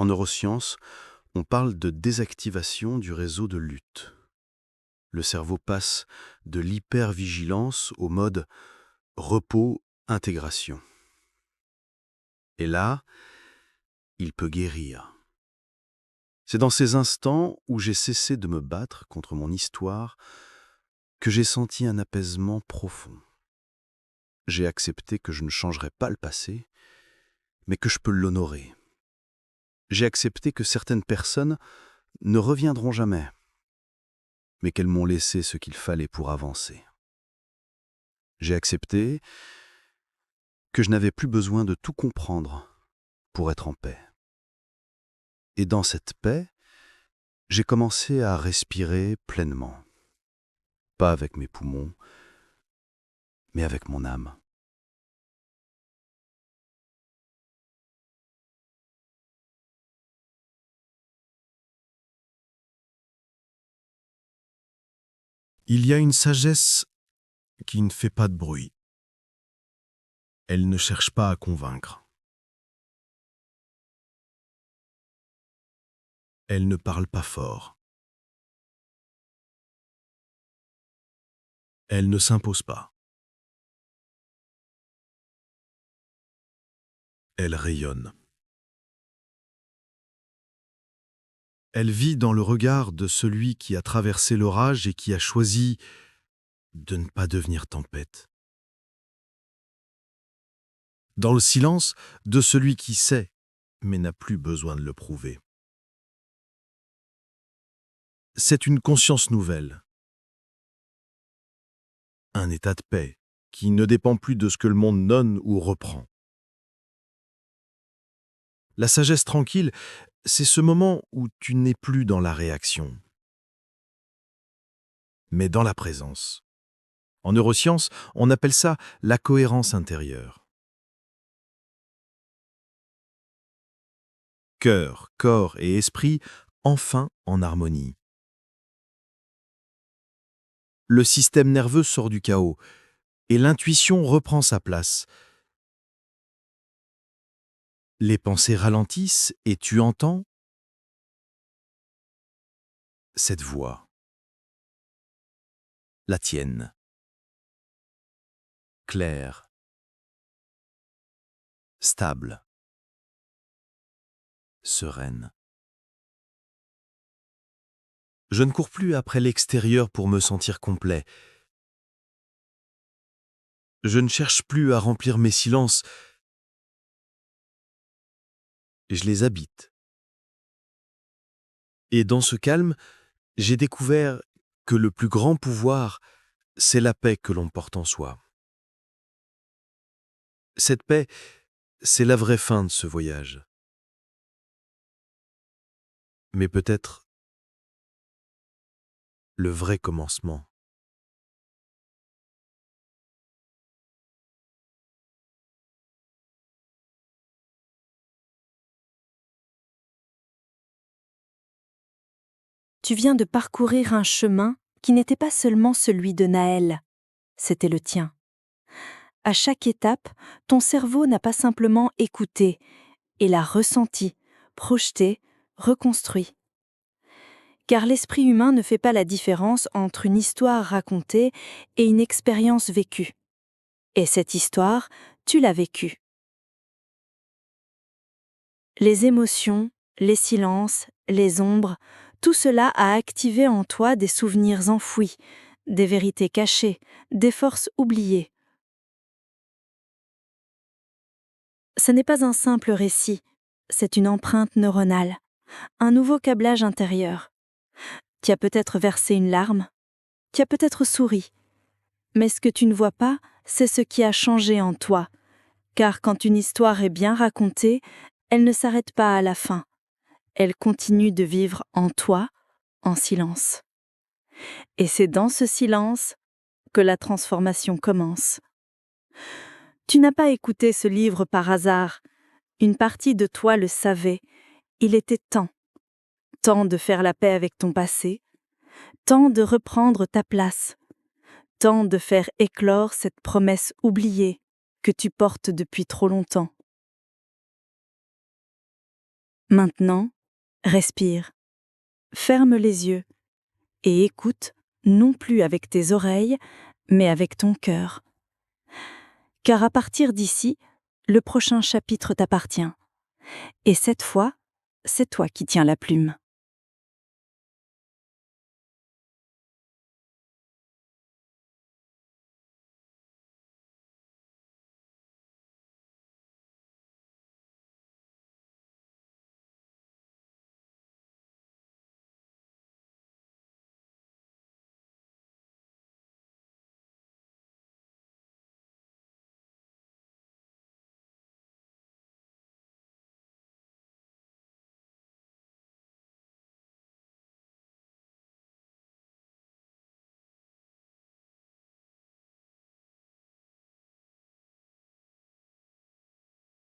En neurosciences, on parle de désactivation du réseau de lutte. Le cerveau passe de l'hypervigilance au mode repos-intégration. Et là, il peut guérir. C'est dans ces instants où j'ai cessé de me battre contre mon histoire que j'ai senti un apaisement profond. J'ai accepté que je ne changerais pas le passé, mais que je peux l'honorer. J'ai accepté que certaines personnes ne reviendront jamais, mais qu'elles m'ont laissé ce qu'il fallait pour avancer. J'ai accepté que je n'avais plus besoin de tout comprendre pour être en paix. Et dans cette paix, j'ai commencé à respirer pleinement. Pas avec mes poumons, mais avec mon âme. Il y a une sagesse qui ne fait pas de bruit. Elle ne cherche pas à convaincre. Elle ne parle pas fort. Elle ne s'impose pas. Elle rayonne. Elle vit dans le regard de celui qui a traversé l'orage et qui a choisi de ne pas devenir tempête. Dans le silence de celui qui sait, mais n'a plus besoin de le prouver. C'est une conscience nouvelle. Un état de paix qui ne dépend plus de ce que le monde donne ou reprend. La sagesse tranquille, c'est ce moment où tu n'es plus dans la réaction, mais dans la présence. En neurosciences, on appelle ça la cohérence intérieure. Cœur, corps et esprit enfin en harmonie. Le système nerveux sort du chaos et l'intuition reprend sa place. Les pensées ralentissent et tu entends cette voix. La tienne. Claire. Stable. Sereine. Je ne cours plus après l'extérieur pour me sentir complet. Je ne cherche plus à remplir mes silences. Je les habite. Et dans ce calme, j'ai découvert que le plus grand pouvoir, c'est la paix que l'on porte en soi. Cette paix, c'est la vraie fin de ce voyage. Mais peut-être le vrai commencement. Tu viens de parcourir un chemin qui n'était pas seulement celui de Naël, c'était le tien. À chaque étape, ton cerveau n'a pas simplement écouté, il a ressenti, projeté, reconstruit. Car l'esprit humain ne fait pas la différence entre une histoire racontée et une expérience vécue. Et cette histoire, tu l'as vécue. Les émotions, les silences, les ombres, tout cela a activé en toi des souvenirs enfouis, des vérités cachées, des forces oubliées. Ce n'est pas un simple récit, c'est une empreinte neuronale, un nouveau câblage intérieur. Tu as peut-être versé une larme, tu as peut-être souri, mais ce que tu ne vois pas, c'est ce qui a changé en toi, car quand une histoire est bien racontée, elle ne s'arrête pas à la fin. Elle continue de vivre en toi, en silence. Et c'est dans ce silence que la transformation commence. Tu n'as pas écouté ce livre par hasard. Une partie de toi le savait. Il était temps de faire la paix avec ton passé, temps de reprendre ta place, temps de faire éclore cette promesse oubliée que tu portes depuis trop longtemps. Maintenant, respire, ferme les yeux et écoute, non plus avec tes oreilles, mais avec ton cœur. Car à partir d'ici, le prochain chapitre t'appartient. Et cette fois, c'est toi qui tiens la plume.